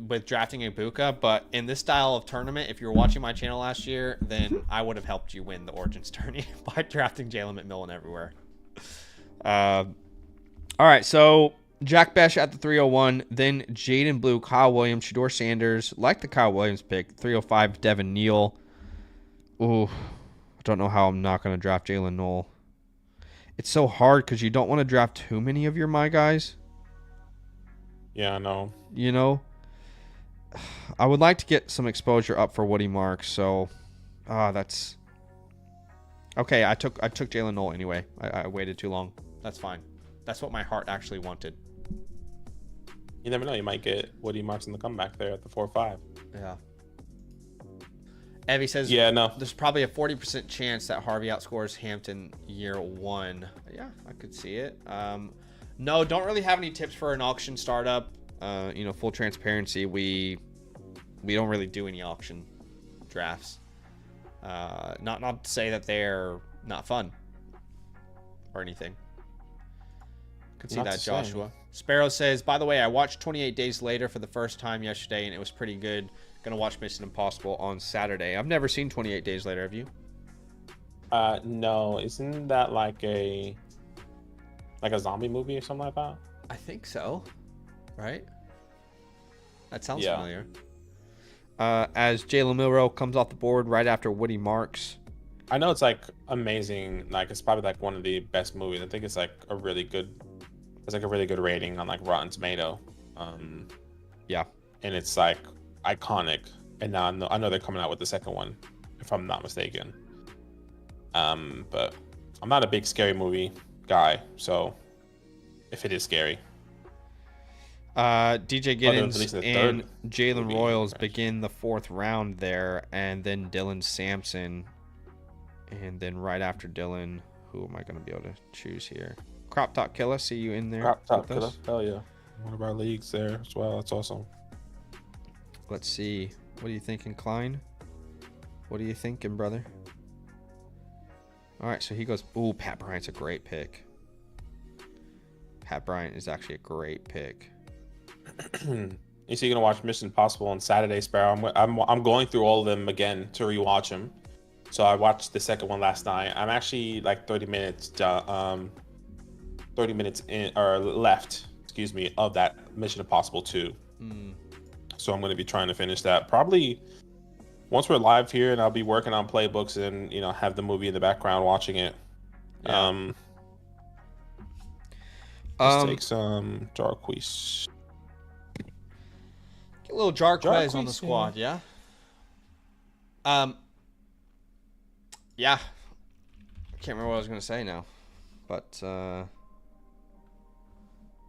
with drafting Egbuka, but in this style of tournament, if you were watching my channel last year, then I would have helped you win the Origins tourney by drafting Jalen McMillan everywhere. All right, so Jack Besh at the 301, then Jaden Blue, Kyle Williams, Shador Sanders, like the Kyle Williams pick, 305, Devin Neal. Ooh, I don't know how I'm not going to draft Jalen Knoll. It's so hard because you don't want to draft too many of your my guys. Yeah, I know. I would like to get some exposure up for Woody Marks, so that's okay. I took Jalen Knoll anyway. I waited too long. That's fine. That's what my heart actually wanted. You never know. You might get Woody Marks in the comeback there at the 4-5. Yeah. Evie says, yeah, no. There's probably a 40% chance that Harvey outscores Hampton year one. Yeah, I could see it. No, don't really have any tips for an auction startup. Full transparency, we don't really do any auction drafts. Not to say that they're not fun or anything. Could see that, Joshua. Sparrow says, by the way, I watched 28 Days Later for the first time yesterday, and it was pretty good. Gonna watch Mission Impossible on Saturday. I've never seen 28 Days Later. Have you? No. Isn't that like a zombie movie or something like that? I think so. Right? That sounds familiar. As Jalen Milroe comes off the board right after Woody Marks. I know it's like amazing. Like it's probably like one of the best movies. I think it's like a really good rating on like Rotten Tomato. Yeah. And it's like iconic. And now I know they're coming out with the second one, if I'm not mistaken. But I'm not a big scary movie guy, so if it is scary. DJ Giddens and Jalen Royals begin the 4th round there, and then Dylan Sampson, and then right after Dylan, who am I going to be able to choose here? Crop Top Killer, see you in there. Crop Top Killer, hell yeah. One of our leagues there as well. That's awesome. Let's see. What are you thinking, Klein? What are you thinking, brother? All right, so he goes, ooh, Pat Bryant's a great pick. Pat Bryant is actually a great pick. You see, you're gonna watch Mission Impossible on Saturday, Sparrow. I'm going through all of them again to rewatch them. So I watched the second one last night. I'm actually like 30 minutes in or left, of that Mission Impossible 2. So I'm going to be trying to finish that probably once we're live here, and I'll be working on Playbooks and have the movie in the background watching it. Yeah. Let's take some Jarquez. Get a little Jarquez on the squad, yeah. Yeah. I can't remember what I was going to say now, but oh,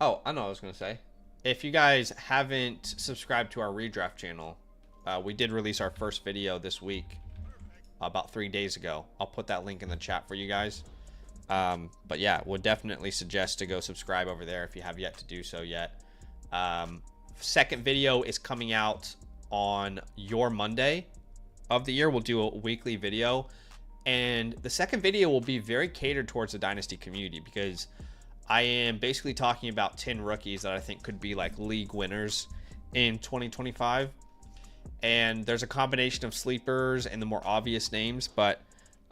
I know what I was going to say. If you guys haven't subscribed to our redraft channel, we did release our first video this week, about 3 days ago. I'll put that link in the chat for you guys. But yeah, would definitely suggest to go subscribe over there if you have yet to do so yet. Second video is coming out on your Monday of the year. We'll do a weekly video, and the second video will be very catered towards the Dynasty community, because I am basically talking about 10 rookies that I think could be like league winners in 2025. And there's a combination of sleepers and the more obvious names, but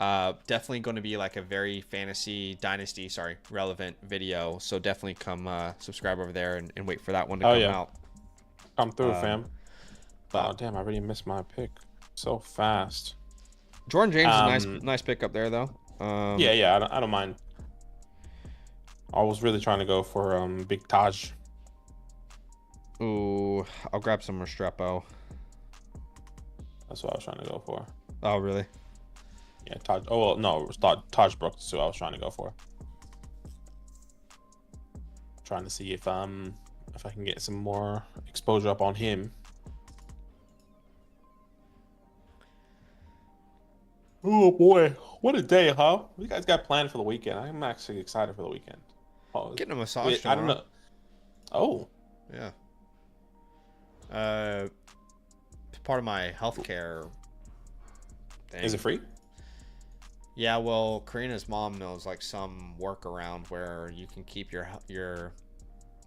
Definitely going to be like a very fantasy dynasty, relevant video. So definitely come subscribe over there and wait for that one to come out. Come through, fam. But Oh damn, I already missed my pick so fast. Jordan James is nice pick up there though. Yeah, I don't mind. I was really trying to go for Big Taj. Ooh, I'll grab some Restrepo. That's what I was trying to go for. Oh, really? Yeah, Taj. Oh, well, no, Taj Brooks is who I was trying to go for. Trying to see if I can get some more exposure up on him. Oh boy, what a day, huh? What you guys got planned for the weekend? I'm actually excited for the weekend. Oh, getting a massage I don't know. Oh, yeah. Part of my healthcare thing. Is it free? Yeah, well, Karina's mom knows like some workaround where you can keep your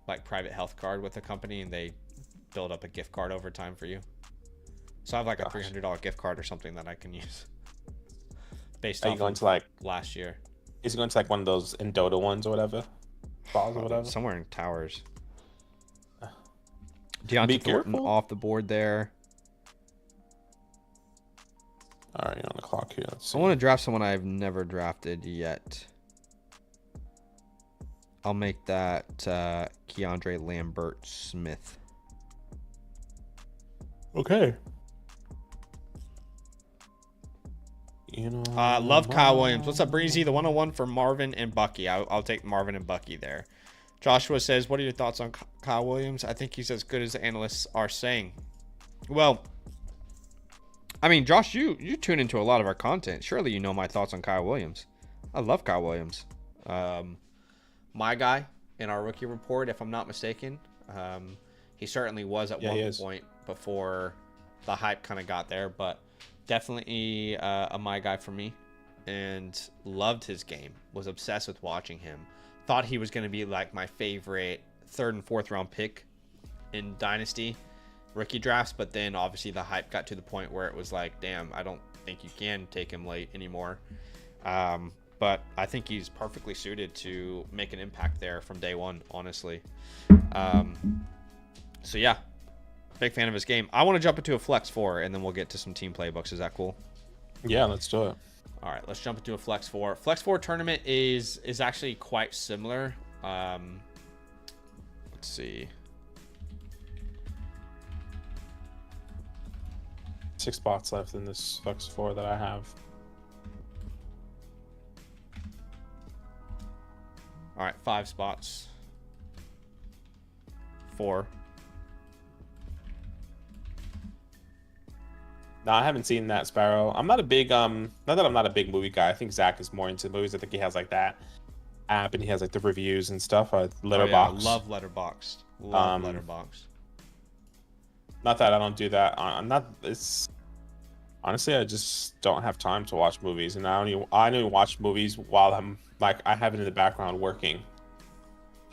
like private health card with the company, and they build up a gift card over time for you. So I have like a $300 gift card or something that I can use. Based off going to like last year? Is it going to like one of those in Dota ones or whatever? Or whatever? Somewhere in Towers. Deontay Be Thornton careful. off the board there. All right, you're on the clock here. Let's see. I want to draft someone I've never drafted yet. I'll make that Keandre Lambert Smith. Okay. You know, love Kyle Williams. What's up, Breezy? The 101 for Marvin and Bucky. I'll take Marvin and Bucky there. Joshua says, what are your thoughts on Kyle Williams? I think he's as good as the analysts are saying. Well, I mean, Josh, you tune into a lot of our content. Surely you know my thoughts on Kyle Williams. I love Kyle Williams. My guy in our rookie report, if I'm not mistaken. He certainly was at one point before the hype kind of got there, but definitely a my guy for me, and loved his game. Was obsessed with watching him. Thought he was going to be like my favorite 3rd and 4th round pick in Dynasty rookie drafts, but then obviously the hype got to the point where it was like, damn, I don't think you can take him late anymore. But I think he's perfectly suited to make an impact there from day one, honestly. So yeah, big fan of his game. I want to jump into a flex 4, and then we'll get to some team playbooks. Is that cool? Yeah, let's do it. All right, let's jump into a flex 4. Flex 4 tournament is actually quite similar. Let's see. 6 spots left in this flex 4 that I have. All right, 5 spots. 4. No, I haven't seen that Sparrow. I'm not a big not that I'm not a big movie guy. I think Zach is more into movies. I think he has like that app, and he has like the reviews and stuff. Letterboxd. Oh, yeah. Love Letterboxd. Love Letterboxd. Not that I don't do that. I'm not. It's honestly, I just don't have time to watch movies, and I only watch movies while I'm like I have it in the background working.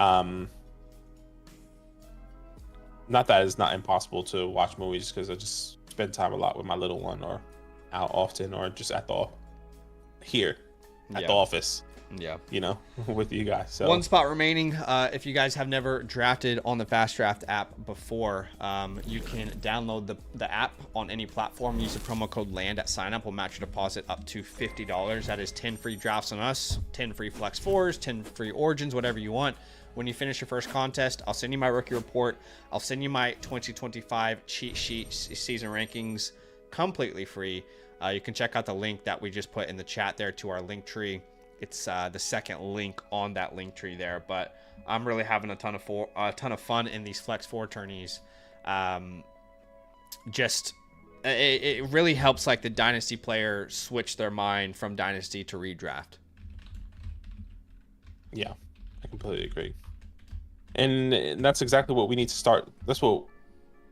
Not that it's not impossible to watch movies, because I just spend time a lot with my little one, or out often, or just at the office. Yeah, you know, with you guys. So 1 spot remaining. If you guys have never drafted on the FastDraft app before, you can download the app on any platform. Use the promo code LAND at sign up. We'll match your deposit up to $50. That is 10 free drafts on us, 10 free flex 4s, 10 free origins, whatever you want. When you finish your first contest, I'll send you my rookie report. I'll send you my 2025 cheat sheet season rankings completely free. You can check out the link that we just put in the chat there to our link tree. It's the second link on that link tree there. But I'm really having a ton of fun in these Flex 4 tourneys. It really helps like the Dynasty player switch their mind from Dynasty to redraft. Yeah, I completely agree. And that's exactly what we need to start. That's what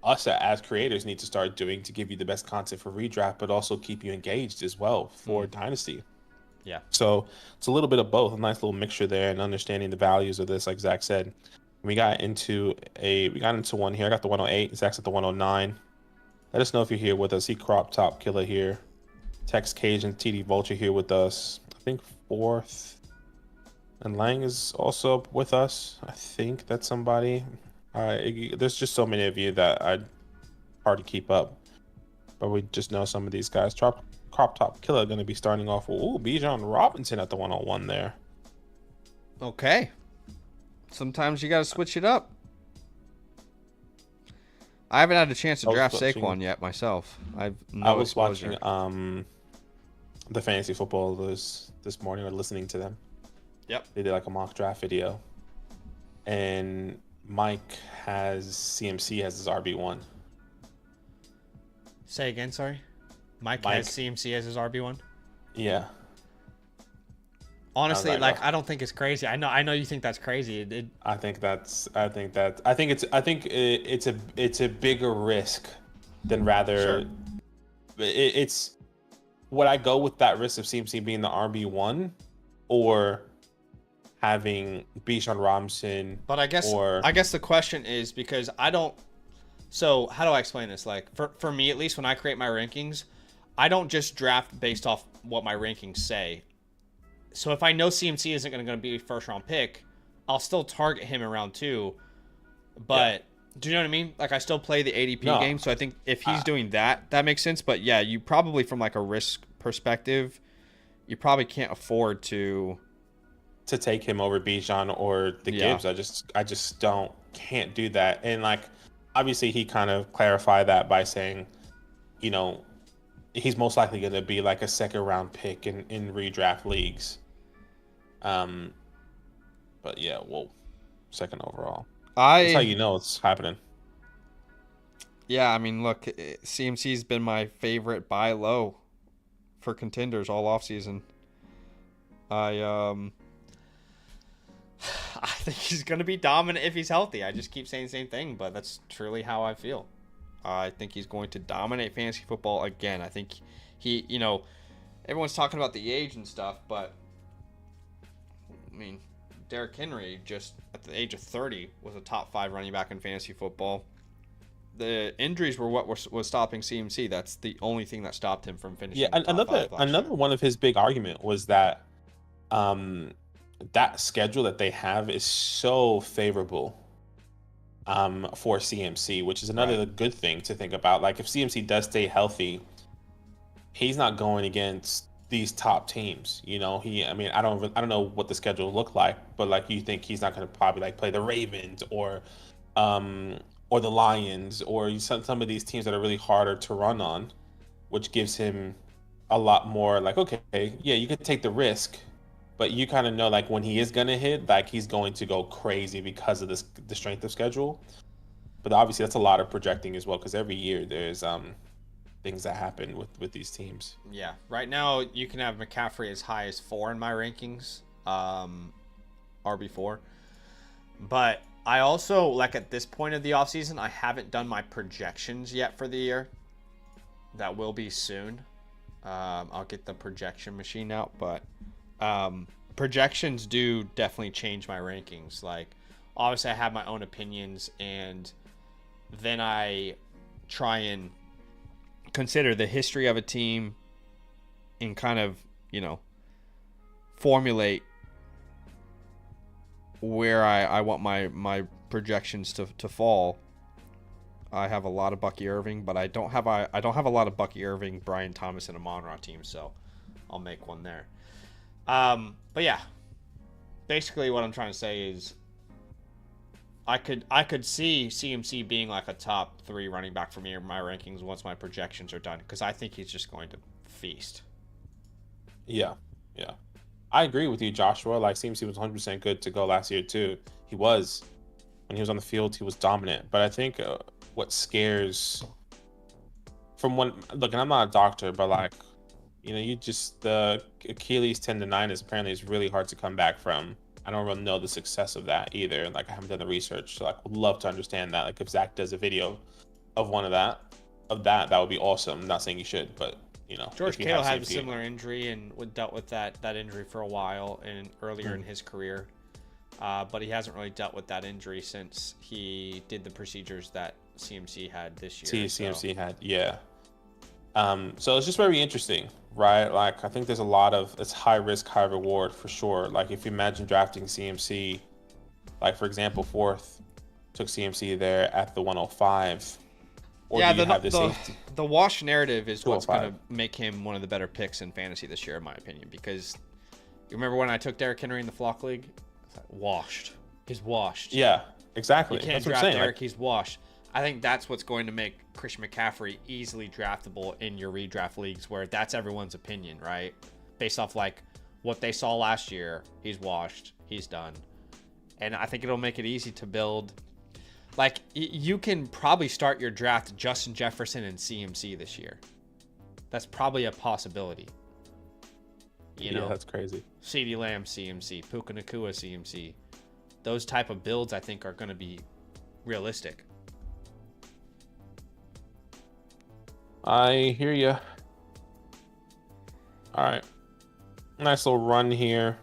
us as creators need to start doing to give you the best content for redraft, but also keep you engaged as well for Dynasty. Yeah. So it's a little bit of both, a nice little mixture there, and understanding the values of this, like Zach said. We got into one here. I got the 108. Zach's at the 109. Let us know if you're here with us. See Crop Top Killer here. Tex Cage and TD Vulture here with us. I think fourth. And Lang is also with us. I think that's somebody. There's just so many of you that I hard to keep up. But we just know some of these guys. Crop Top Killer going to be starting off. Ooh, Bijan Robinson at the 101 there. Okay. Sometimes you got to switch it up. I haven't had a chance to draft Saquon yet myself. I was watching the fantasy football this morning, or listening to them. Yep. They did like a mock draft video. And Mike has CMC as his RB1. Say again, sorry. Mike has CMC as his RB1? Yeah. Honestly, I don't think it's crazy. I know you think that's crazy. I think it's a bigger risk than rather. Sure. It's would I go with that risk of CMC being the RB1 or having Bijan Robinson? But I guess the question is, because I don't. So how do I explain this? Like for me, at least, when I create my rankings, I don't just draft based off what my rankings say. So if I know CMC isn't going to be a first round pick, I'll still target him in round 2. But do you know what I mean? Like, I still play the ADP game. So I think if he's doing that, that makes sense. But yeah, you probably, from like a risk perspective, you probably can't afford to take him over Bijan or the Gibbs. I just can't do that. And like, obviously he kind of clarified that by saying, you know, he's most likely going to be like a second round pick in redraft leagues. But yeah, well, second overall. That's how you know it's happening. Yeah, I mean, look, CMC's been my favorite buy low for contenders all offseason. I think he's going to be dominant if he's healthy. I just keep saying the same thing, but that's truly how I feel. I think he's going to dominate fantasy football again. I think he, you know, everyone's talking about the age and stuff, but I mean, Derrick Henry just at the age of 30 was a top 5 running back in fantasy football. The injuries were what was stopping CMC. That's the only thing that stopped him from finishing. Yeah, another one of his big argument was that that schedule that they have is so favorable for CMC, which is another good thing to think about. Like, if CMC does stay healthy, he's not going against these top teams. You know, I don't know what the schedule look like, but like, you think he's not going to probably like play the Ravens or the Lions or some of these teams that are really harder to run on, which gives him a lot more like, okay, yeah, you could take the risk, but you kind of know like when he is going to hit, like he's going to go crazy because of the strength of schedule. But obviously that's a lot of projecting as well, because every year there's things that happen with these teams. Yeah, right now you can have McCaffrey as high as 4 in my rankings, RB4. But I also, like, at this point of the offseason, I haven't done my projections yet for the year. That will be soon. I'll get the projection machine out, but projections do definitely change my rankings. Like, obviously I have my own opinions, and then I try and consider the history of a team and kind of, you know, formulate where I want my projections to fall. I have a lot of Bucky Irving, but I don't have a lot of Bucky Irving, Brian Thomas, and Amon-Ra teams, so I'll make one there. But yeah, basically what I'm trying to say is I could see CMC being like a top 3 running back for me in my rankings once my projections are done, because I think he's just going to feast. Yeah. I agree with you, Joshua. Like, CMC was 100% good to go last year too. He was. When he was on the field, he was dominant. But I think what scares look, and I'm not a doctor, but like, you know, the Achilles tendonitis apparently is really hard to come back from. I don't really know the success of that either. Like, I haven't done the research, so like, would love to understand that. Like, if Zach does a video of that would be awesome. I'm not saying you should, but you know, George Kittle had a similar injury and dealt with that injury for a while and earlier in his career, but he hasn't really dealt with that injury since he did the procedures that CMC had this year. CMC had, yeah. So it's just very interesting. right? Like I think there's a lot of it's high risk, high reward for sure. Like if you imagine drafting CMC, like for example, fourth took CMC there at the 105, or Yeah, do you have the safety the wash narrative is what's going 205? to make him one of the better picks in fantasy this year, in my opinion. Because you remember when I took Derrick Henry in the flock league? Washed. He's washed. Yeah, exactly. You can't That's what draft I'm saying. Derrick. Like, He's washed. I think that's what's going to make Christian McCaffrey easily draftable in your redraft leagues, where that's everyone's opinion, right? Based off like what they saw last year, he's washed. He's done. And I think it'll make it easy to build. Like, you can probably start your draft Justin Jefferson and CMC this year. That's probably a possibility. You know, that's crazy. CeeDee Lamb, CMC, Puka Nacua, CMC. Those type of builds, I think, are going to be realistic. I hear you. All right. Nice little run here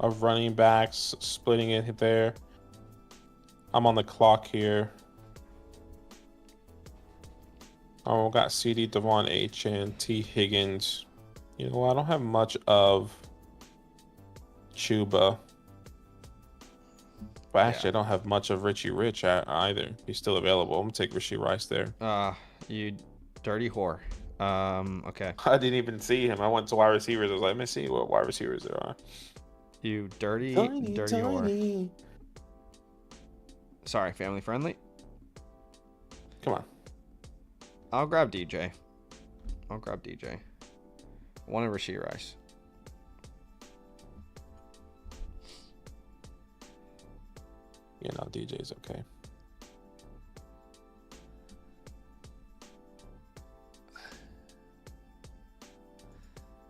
of running backs, splitting it there. I'm on the clock here. Oh, we got CD, Devon H, and T. Higgins. You know, I don't have much of Chuba. But actually, I don't have much of Richie Rich either. He's still available. I'm going to take Richie Rice there. You dirty whore. Okay. I didn't even see him. I went to wide receivers. I was like, let me see what wide receivers there are. You dirty Tiny. whore. Sorry, family friendly. Come on. I'll grab DJ. I wanted Rashee Rice. Yeah, no, DJ's okay.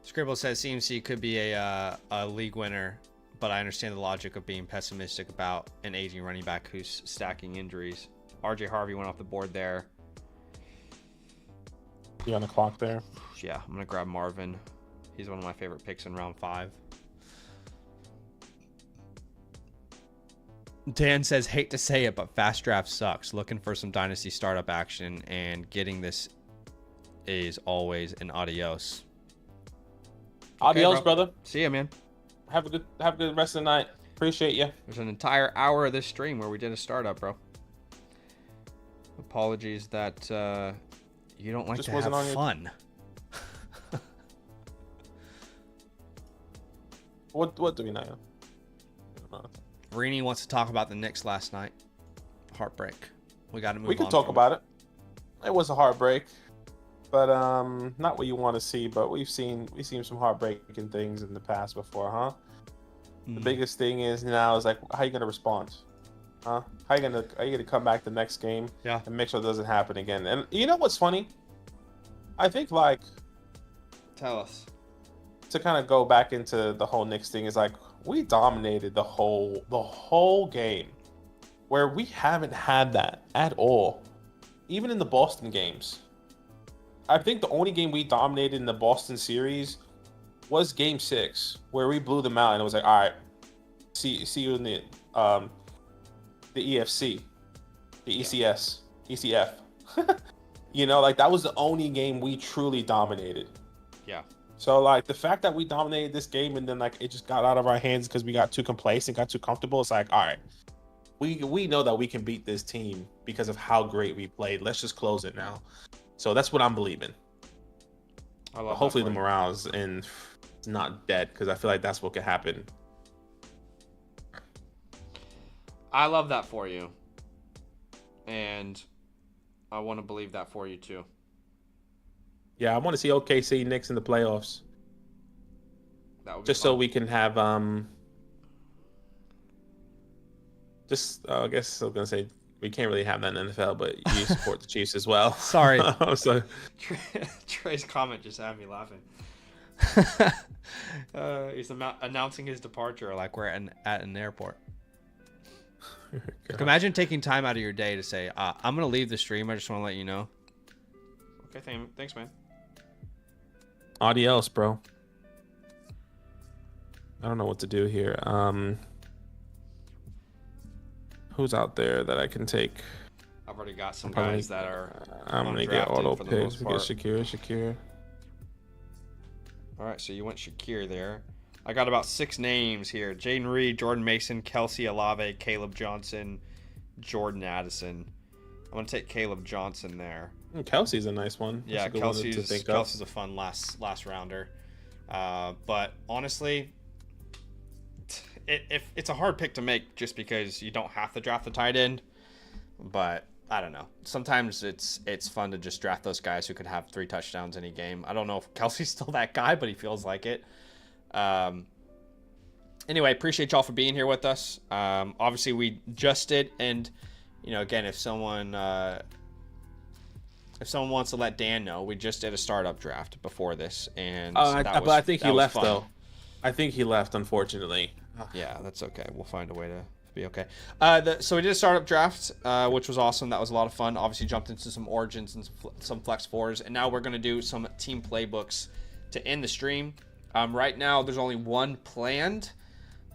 Scribble says CMC could be a league winner, but I understand the logic of being pessimistic about an aging running back who's stacking injuries. RJ Harvey went off the board there. You on the clock there? Yeah, I'm going to grab Marvin. He's one of my favorite picks in round 5. Dan says, hate to say it, but FastDraft sucks. Looking for some Dynasty startup action, and getting this is always an adios. Adios, Okay, brother. See ya, man. Have a good rest of the night. Appreciate you. There's an entire hour of this stream where we did a startup, bro. Apologies that you don't like Just to wasn't have on fun. What do we know? Rini wants to talk about the Knicks last night. Heartbreak. We got to move on. We can talk about it. It was a heartbreak, but not what you want to see. But we've seen some heartbreaking things in the past before, huh? The biggest thing is now is like, how you gonna respond, huh? Are you gonna come back the next game, and make sure it doesn't happen again? And you know what's funny? I think like, tell us, to kind of go back into the whole Knicks thing is like, we dominated the whole game, where we haven't had that at all, even in the Boston games. I think the only game we dominated in the Boston series was Game 6, where we blew them out, and it was like, all right, see you in the EFC, the ECS, ECF. You know, like that was the only game we truly dominated. Yeah. So like the fact that we dominated this game and then like it just got out of our hands because we got too complacent, got too comfortable. It's like, all right, we know that we can beat this team because of how great we played. Let's just close it now. So that's what I'm believing. Hopefully the morale is not dead, because I feel like that's what could happen. I love that for you, and I want to believe that for you too. Yeah, I want to see OKC Knicks in the playoffs. That would be just fun. So we can have I guess I was gonna say we can't really have that in the NFL, but you support the Chiefs as well. Sorry. So Trey's comment just had me laughing. He's announcing his departure like we're at an airport. Imagine taking time out of your day to say, I'm going to leave the stream. I just want to let you know. Okay, thanks, man. Adios, bro. I don't know what to do here. Who's out there that I can take? I've already got some guys that are I'm going to get auto picks. We get Shakira. All right, so you went Shakir there. I got about 6 names here: Jaden Reed, Jordan Mason, Kelsey Olave, Caleb Johnson, Jordan Addison. I'm gonna take Caleb Johnson there. Kelsey's a nice one. That's Yeah, a good one to think Kelsey's a fun last rounder. But honestly, it's a hard pick to make just because you don't have to draft the tight end. But I don't know. Sometimes it's fun to just draft those guys who could have 3 touchdowns any game. I don't know if Kelsey's still that guy, but he feels like it. Anyway, appreciate y'all for being here with us. Obviously, we just did, and again, if someone wants to let Dan know, we just did a startup draft before this, and but I think he left though. I think he left, unfortunately. Yeah, that's okay. We'll find a way to be okay. So we did a startup draft, which was awesome. That was a lot of fun. Obviously, jumped into some origins and some flex 4s, and now we're going to do some team playbooks to end the stream. Right now, there's only one planned.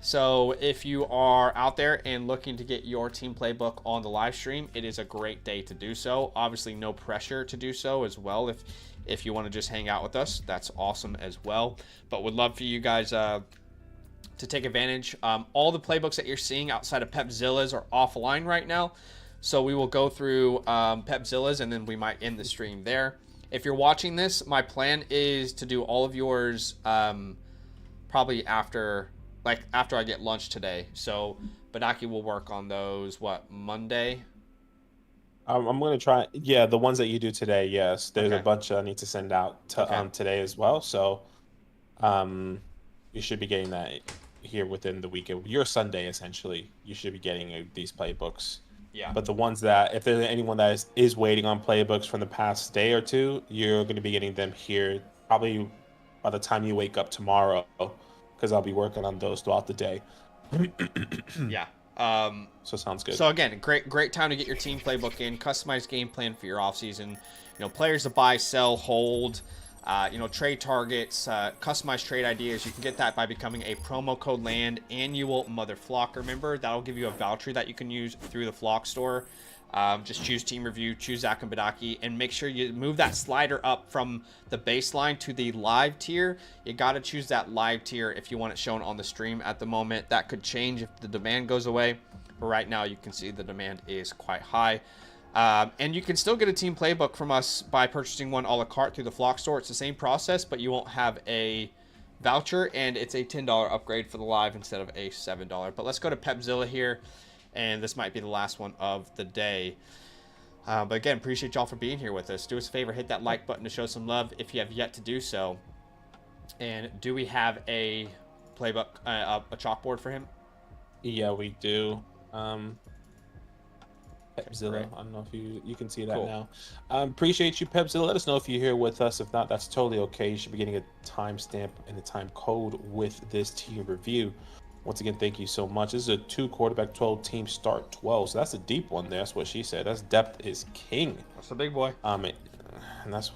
So if you are out there and looking to get your team playbook on the live stream, it is a great day to do so. Obviously, no pressure to do so as well. If you want to just hang out with us, that's awesome as well. But would love for you guys to take advantage. All the playbooks that you're seeing outside of Pepzilla's are offline right now. So we will go through Pepzilla's and then we might end the stream there. If you're watching this, my plan is to do all of yours probably after I get lunch today. So Badaki will work on those, Monday? I'm going to try. Yeah, the ones that you do today, yes. There's Okay. a bunch I need to send out today as well. So you should be getting that here within the weekend. Your Sunday, essentially, you should be getting these playbooks. Yeah. But the ones that, if there's anyone that is waiting on playbooks from the past day or two, you're going to be getting them here probably by the time you wake up tomorrow, because I'll be working on those throughout the day. Yeah. So sounds good. So again, great time to get your team playbook in, customized game plan for your offseason. Players to buy, sell, hold, trade targets, customized trade ideas. You can get that by becoming a promo code LAND annual Mother Flocker member. That'll give you a voucher that you can use through the Flock store. Just choose Team Review, choose Zach and Badaki, and make sure you move that slider up from the baseline to the live tier. You got to choose that live tier if you want it shown on the stream at the moment. That could change if the demand goes away, but right now you can see the demand is quite high. And you can still get a team playbook from us by purchasing one a la carte through the Flock store. It's the same process, but you won't have a voucher, and it's a $10 upgrade for the live instead of a $7. But let's go to Pepzilla here. And this might be the last one of the day. But again, appreciate y'all for being here with us. Do us a favor, hit that like button to show some love if you have yet to do so. And do we have a playbook, a chalkboard for him? Yeah, we do. Pepzilla, I don't know if you can see that Cool. now. Appreciate you, Pepzilla. Let us know if you're here with us. If not, that's totally okay. You should be getting a timestamp and a time code with this team review. Once again, thank you so much. This is a 2 quarterback 12 team start 12. So that's a deep one there. That's what she said. That's depth is king. That's a big boy. And that's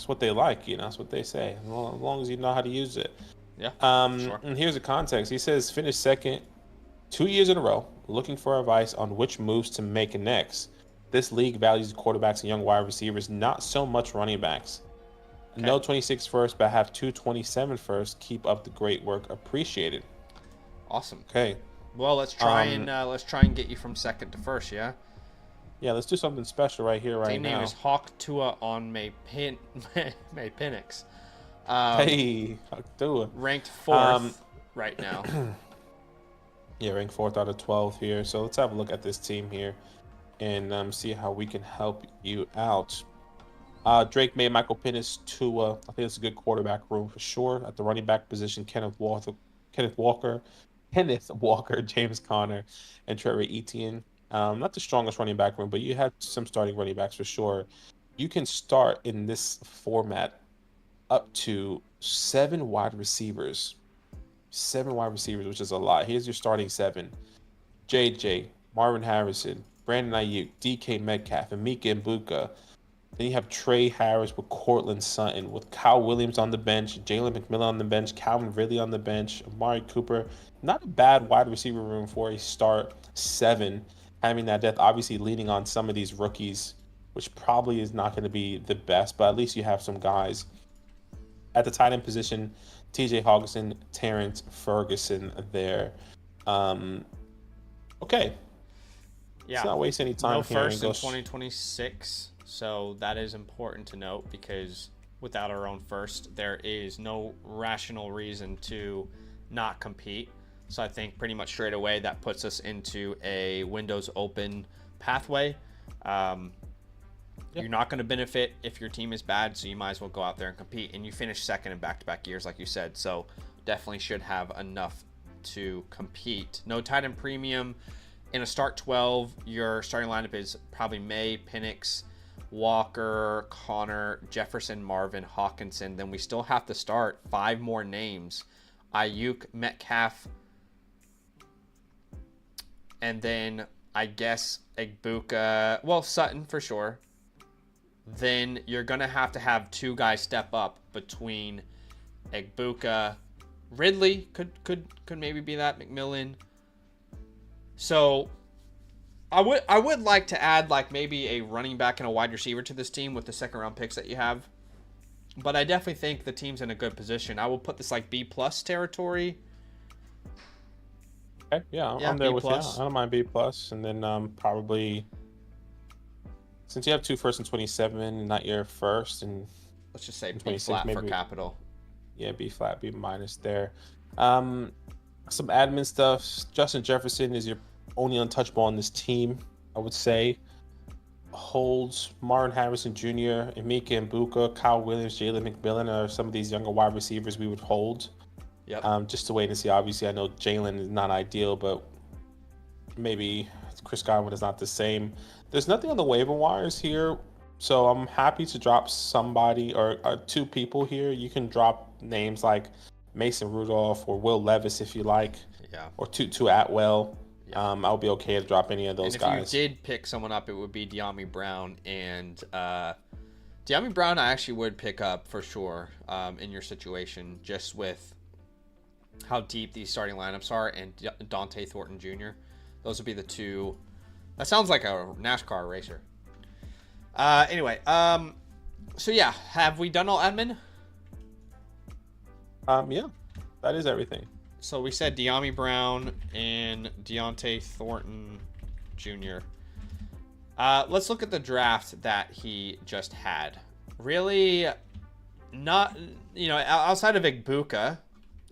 what they like, That's what they say. As long as you know how to use it. Yeah. Sure. And here's the context. He says finish second 2 years in a row, looking for advice on which moves to make next. This league values quarterbacks and young wide receivers, not so much running backs. Okay. No 26 first, but have 227 first. Keep up the great work. Appreciated. Awesome. Okay. Well, let's try and get you from second to first, yeah? Yeah, let's do something special right here, right Team now. name is Hawk Tua on May Penix. Hey, Hawk Tua. Ranked 4th right now. Yeah, ranked 4th out of 12 here. So let's have a look at this team here and see how we can help you out. Drake May, Michael Penix, Tua. I think it's a good quarterback room for sure. At the running back position, Kenneth Walker, James Conner, and Trevor Etienne. Not the strongest running back room, but you have some starting running backs for sure. You can start in this format up to 7 wide receivers. 7 wide receivers, which is a lot. Here's your starting 7. JJ, Marvin Harrison, Brandon Ayuk, DK Metcalf, Emeka Mbuka. Then you have Trey Harris with Cortland Sutton, with Kyle Williams on the bench, Jalen McMillan on the bench, Calvin Ridley on the bench, Amari Cooper. Not a bad wide receiver room for a start 7. Having that depth, obviously leaning on some of these rookies, which probably is not going to be the best, but at least you have some guys at the tight end position, T.J. Hawkinson, Terrence Ferguson there. Okay. Yeah. Let's not waste any time No here. first in 2026, so that is important to note because without our own first, there is no rational reason to not compete. So I think pretty much straight away that puts us into a windows open pathway. You're not going to benefit if your team is bad, so you might as well go out there and compete. And you finish second in back-to-back years, like you said, so definitely should have enough to compete. No tight end premium. In a start 12, your starting lineup is probably May, Penix, Walker, Connor, Jefferson, Marvin, Hawkinson. Then we still have to start 5 more names. Ayuk, Metcalf, and then I guess Egbuka, well, Sutton for sure. Then you're going to have 2 guys step up between Egbuka. Ridley could maybe be that, McMillan. So I would like to add like maybe a running back and a wide receiver to this team with the second round picks that you have. But I definitely think the team's in a good position. I will put this like B+ territory. Okay, yeah, I'm there with you. I don't mind B+. And then probably, since you have 2 firsts in 27, not your first, and let's just say B flat maybe, for capital. Yeah, B flat, B- there. Some admin stuff. Justin Jefferson is your only untouchable on this team, I would say. Holds Martin Harrison Jr., Emeka Mbuka, Kyle Williams, Jalen McMillan are some of these younger wide receivers we would hold. Yep. Just to wait and see. Obviously, I know Jalen is not ideal, but maybe Chris Godwin is not the same. There's nothing on the waiver wires here, so I'm happy to drop somebody or 2 people here. You can drop names like Mason Rudolph or Will Levis if you like, or Tutu Atwell. I'll be okay to drop any of those guys. If you did pick someone up, it would be De'Ami Brown. And De'Ami Brown I actually would pick up for sure in your situation, just with how deep these starting lineups are, and Dante Thornton Jr. Those would be the 2. That sounds like a NASCAR racer. Anyway, so yeah, have we done all admin? Yeah, that is everything. So we said De'Ami Brown and Deontay Thornton Jr. Let's look at the draft that he just had. Really, not, outside of Egbuka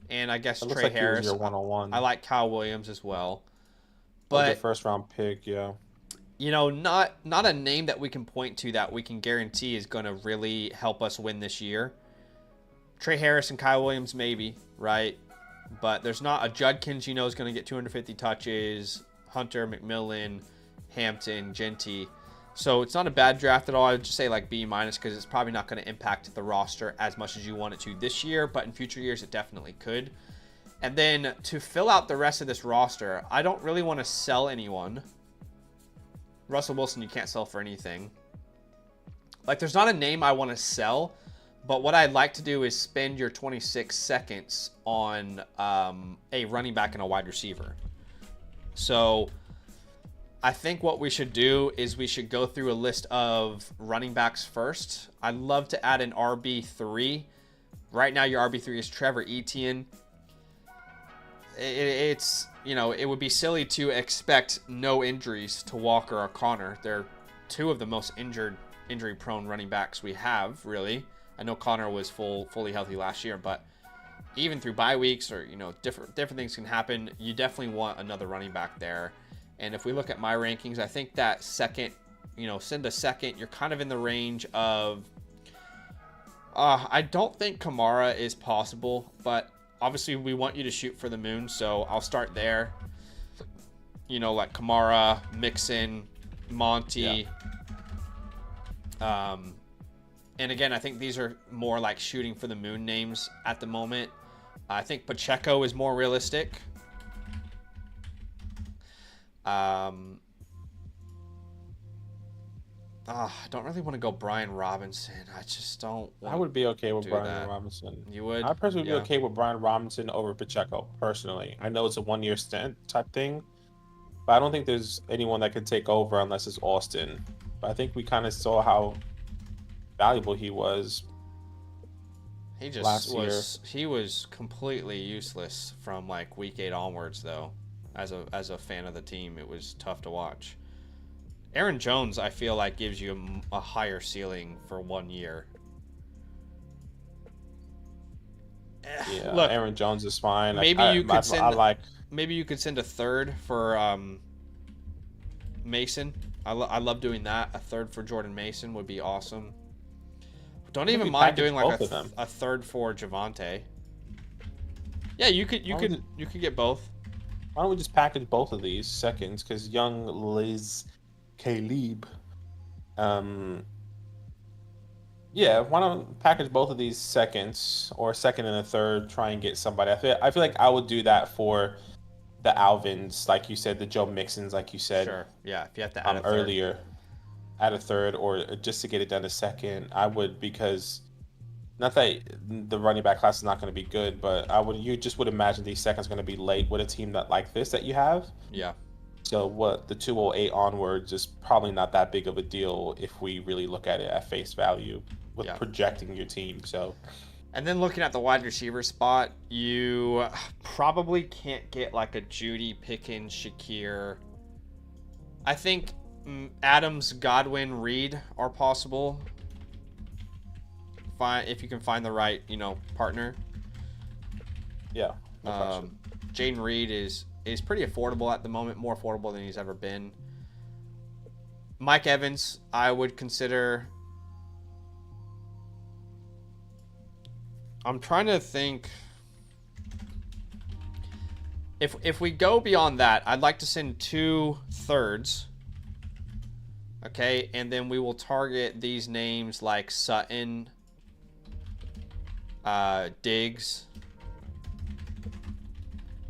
and I guess Trey Harris. Your one-on-one. I like Kyle Williams as well. But your first round pick, yeah. Not a name that we can point to that we can guarantee is going to really help us win this year. Trey Harris and Kyle Williams, maybe, right? But there's not a Judkins, is going to get 250 touches. Hunter, McMillan, Hampton, Genty. So it's not a bad draft at all. I would just say like B- because it's probably not going to impact the roster as much as you want it to this year. But in future years, it definitely could. And then to fill out the rest of this roster, I don't really want to sell anyone. Russell Wilson, you can't sell for anything. Like, there's not a name I want to sell. But what I'd like to do is spend your 26 seconds on a running back and a wide receiver. So I think what we should do is we should go through a list of running backs first. I'd love to add an RB3. Right now, your RB3 is Trevor Etienne. It's, it would be silly to expect no injuries to Walker or Connor. They're 2 of the most injury-prone running backs we have, really. I know Connor was fully healthy last year, but even through bye weeks or, different things can happen. You definitely want another running back there. And if we look at my rankings, I think that second, send a second, you're kind of in the range of, I don't think Kamara is possible, but obviously we want you to shoot for the moon. So I'll start there. Like Kamara, Mixon, Monty. Yeah. And again, I think these are more like shooting for the moon names at the moment. I think Pacheco is more realistic. I don't really want to go Brian Robinson. I just don't want I would be okay with Brian Robinson. You would? I personally would be okay with Brian Robinson over Pacheco, personally. I know it's a 1-year stint type thing, but I don't think there's anyone that could take over unless it's Austin. But I think we kind of saw how valuable he was. He just last he was completely useless from like week 8 onwards, though. As a fan of the team, it was tough to watch. Aaron Jones, I feel like, gives you a higher ceiling for 1 year. Yeah, Look, Aaron Jones is fine. Maybe you could send. I like. Maybe you could send a third for Mason. I love doing that. A third for Jordan Mason would be awesome. Don't even mind doing like a third for Javonte. Yeah, you could get both. Why don't we just package both of these seconds? Because young Liz Caleb, yeah, why don't package both of these seconds or a second and a third? Try and get somebody. I feel like I would do that for the Alvins, like you said, the Joe Mixons, like you said. Sure. Yeah, if you have to add a third. Earlier, add a third, or just to get it done a second, I would, because not that the running back class is not going to be good, but you just would imagine these seconds going to be late with a team like this that you have. Yeah. So the 208 onwards is probably not that big of a deal if we really look at it at face value with projecting your team. So. And then looking at the wide receiver spot, you probably can't get like a Judy, Pickens, Shakir. I think Adams, Godwin, Reed are possible. If you can find the right, partner. Yeah. No Jaden Reed is pretty affordable at the moment, more affordable than he's ever been. Mike Evans, I would consider. I'm trying to think. If we go beyond that, I'd like to send 2 thirds. Okay, and then we will target these names like Sutton, Diggs.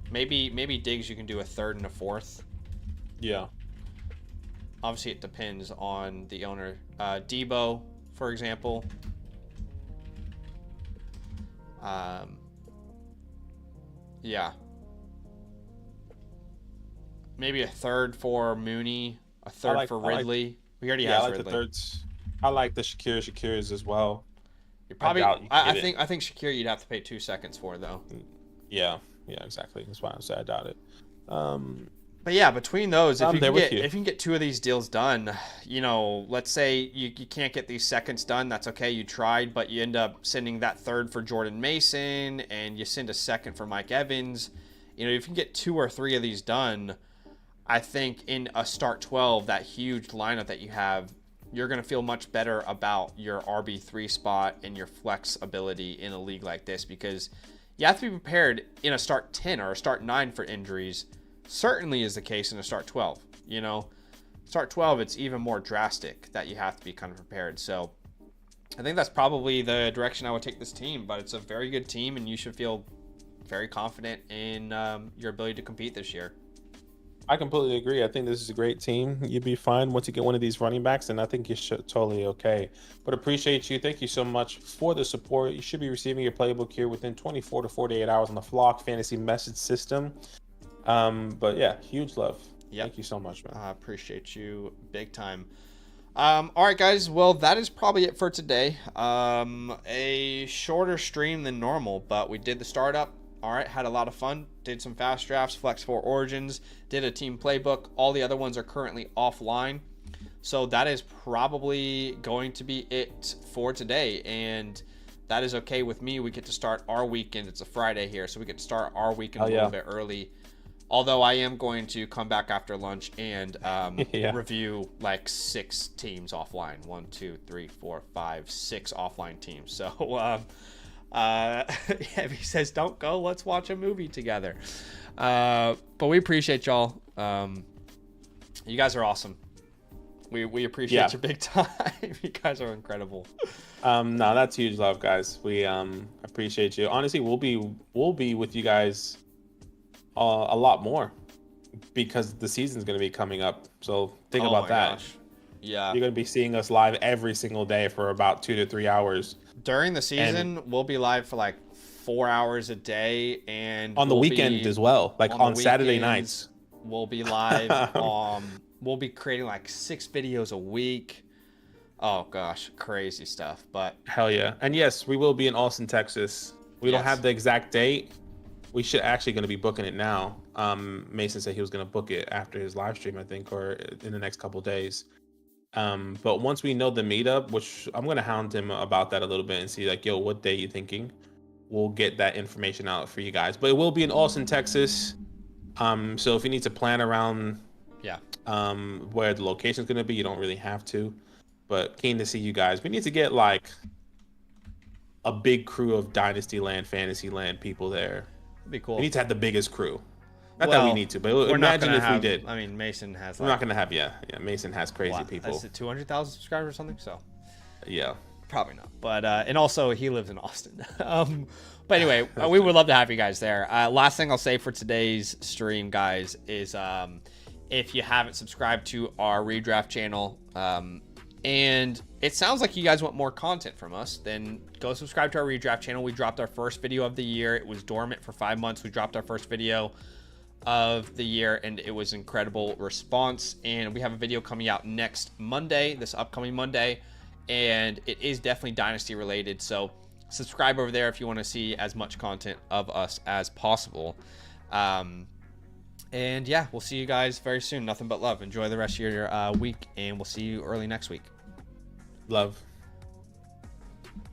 Maybe Diggs you can do a third and a fourth. Yeah. Obviously, it depends on the owner. Debo, for example. Yeah. Maybe a third for Mooney, a third for Ridley. We already have Ridley. The thirds. I like the Shakir's as well. You're probably. I think Shakir you'd have to pay 2 seconds for, though. Yeah, exactly. That's why I said I doubt it. But yeah, between those, if you can get 2 of these deals done, let's say you can't get these seconds done, that's okay. You tried, but you end up sending that third for Jordan Mason, and you send a second for Mike Evans. If you can get 2 or 3 of these done, I think in a start 12, that huge lineup that you have, you're going to feel much better about your RB3 spot and your flex ability in a league like this, because you have to be prepared in a start 10 or a start 9 for injuries. Certainly is the case in a start 12. Start 12, it's even more drastic that you have to be kind of prepared. So I think that's probably the direction I would take this team, but it's a very good team, and you should feel very confident in your ability to compete this year. I completely agree. I think this is a great team. You'd be fine once you get one of these running backs, and I think you're totally okay. But appreciate you. Thank you so much for the support. You should be receiving your playbook here within 24 to 48 hours on the Flock Fantasy message system. But yeah, huge love. Yep. Thank you so much, man. I appreciate you big time. All right, guys. Well, that is probably it for today. A shorter stream than normal, but we did the startup. All right, had a lot of fun. Did some fast drafts, Flex 4 Origins, did a team playbook. All the other ones are currently offline. So that is probably going to be it for today. And that is okay with me. We get to start our weekend. It's a Friday here, so we get to start our weekend a little bit early. Although I am going to come back after lunch and review like 6 teams offline. 1, 2, 3, 4, 5, 6 offline teams. So he says, don't go, let's watch a movie together. But we appreciate y'all. You guys are awesome. We appreciate you big time. You guys are incredible. No, that's huge love, guys. We appreciate you. Honestly, we'll be with you guys a lot more because the season's going to be coming up. So think about that. Gosh. Yeah. You're going to be seeing us live every single day for about 2 to 3 hours. During the season, we'll be live for like 4 hours a day, and on the weekend as well, like on Saturday nights. We'll be live. We'll be creating like 6 videos a week. Oh gosh, crazy stuff. But Hell yeah. And yes, we will be in Austin, Texas. We don't Yes. have the exact date. We should actually going to be booking it now. Mason said he was going to book it after his live stream, I think, or in the next couple days. But once we know the meetup, which I'm going to hound him about that a little bit and see like, yo, what day you thinking? We'll get that information out for you guys. But it will be in Austin, Texas. So if you need to plan around where the location is going to be, you don't really have to. But keen to see you guys. We need to get like a big crew of Dynasty Land, Fantasy Land people there. It'd be cool. We need to have the biggest crew. Not that we need to, but imagine if we did. I mean, Mason has. We're not gonna have. Yeah. Mason has crazy people. Is it 200,000 subscribers or something? So. Yeah. Probably not. But and also he lives in Austin. But anyway, we would love to have you guys there. Last thing I'll say for today's stream, guys, is if you haven't subscribed to our redraft channel, and it sounds like you guys want more content from us, then go subscribe to our redraft channel. We dropped our first video of the year. It was dormant for 5 months. We dropped our first video of the year, and it was incredible response. And we have a video coming out next Monday, this upcoming Monday, and it is definitely Dynasty related. So subscribe over there if you want to see as much content of us as possible. And yeah, we'll see you guys very soon. Nothing but love. Enjoy the rest of your week, and we'll see you early next week. Love.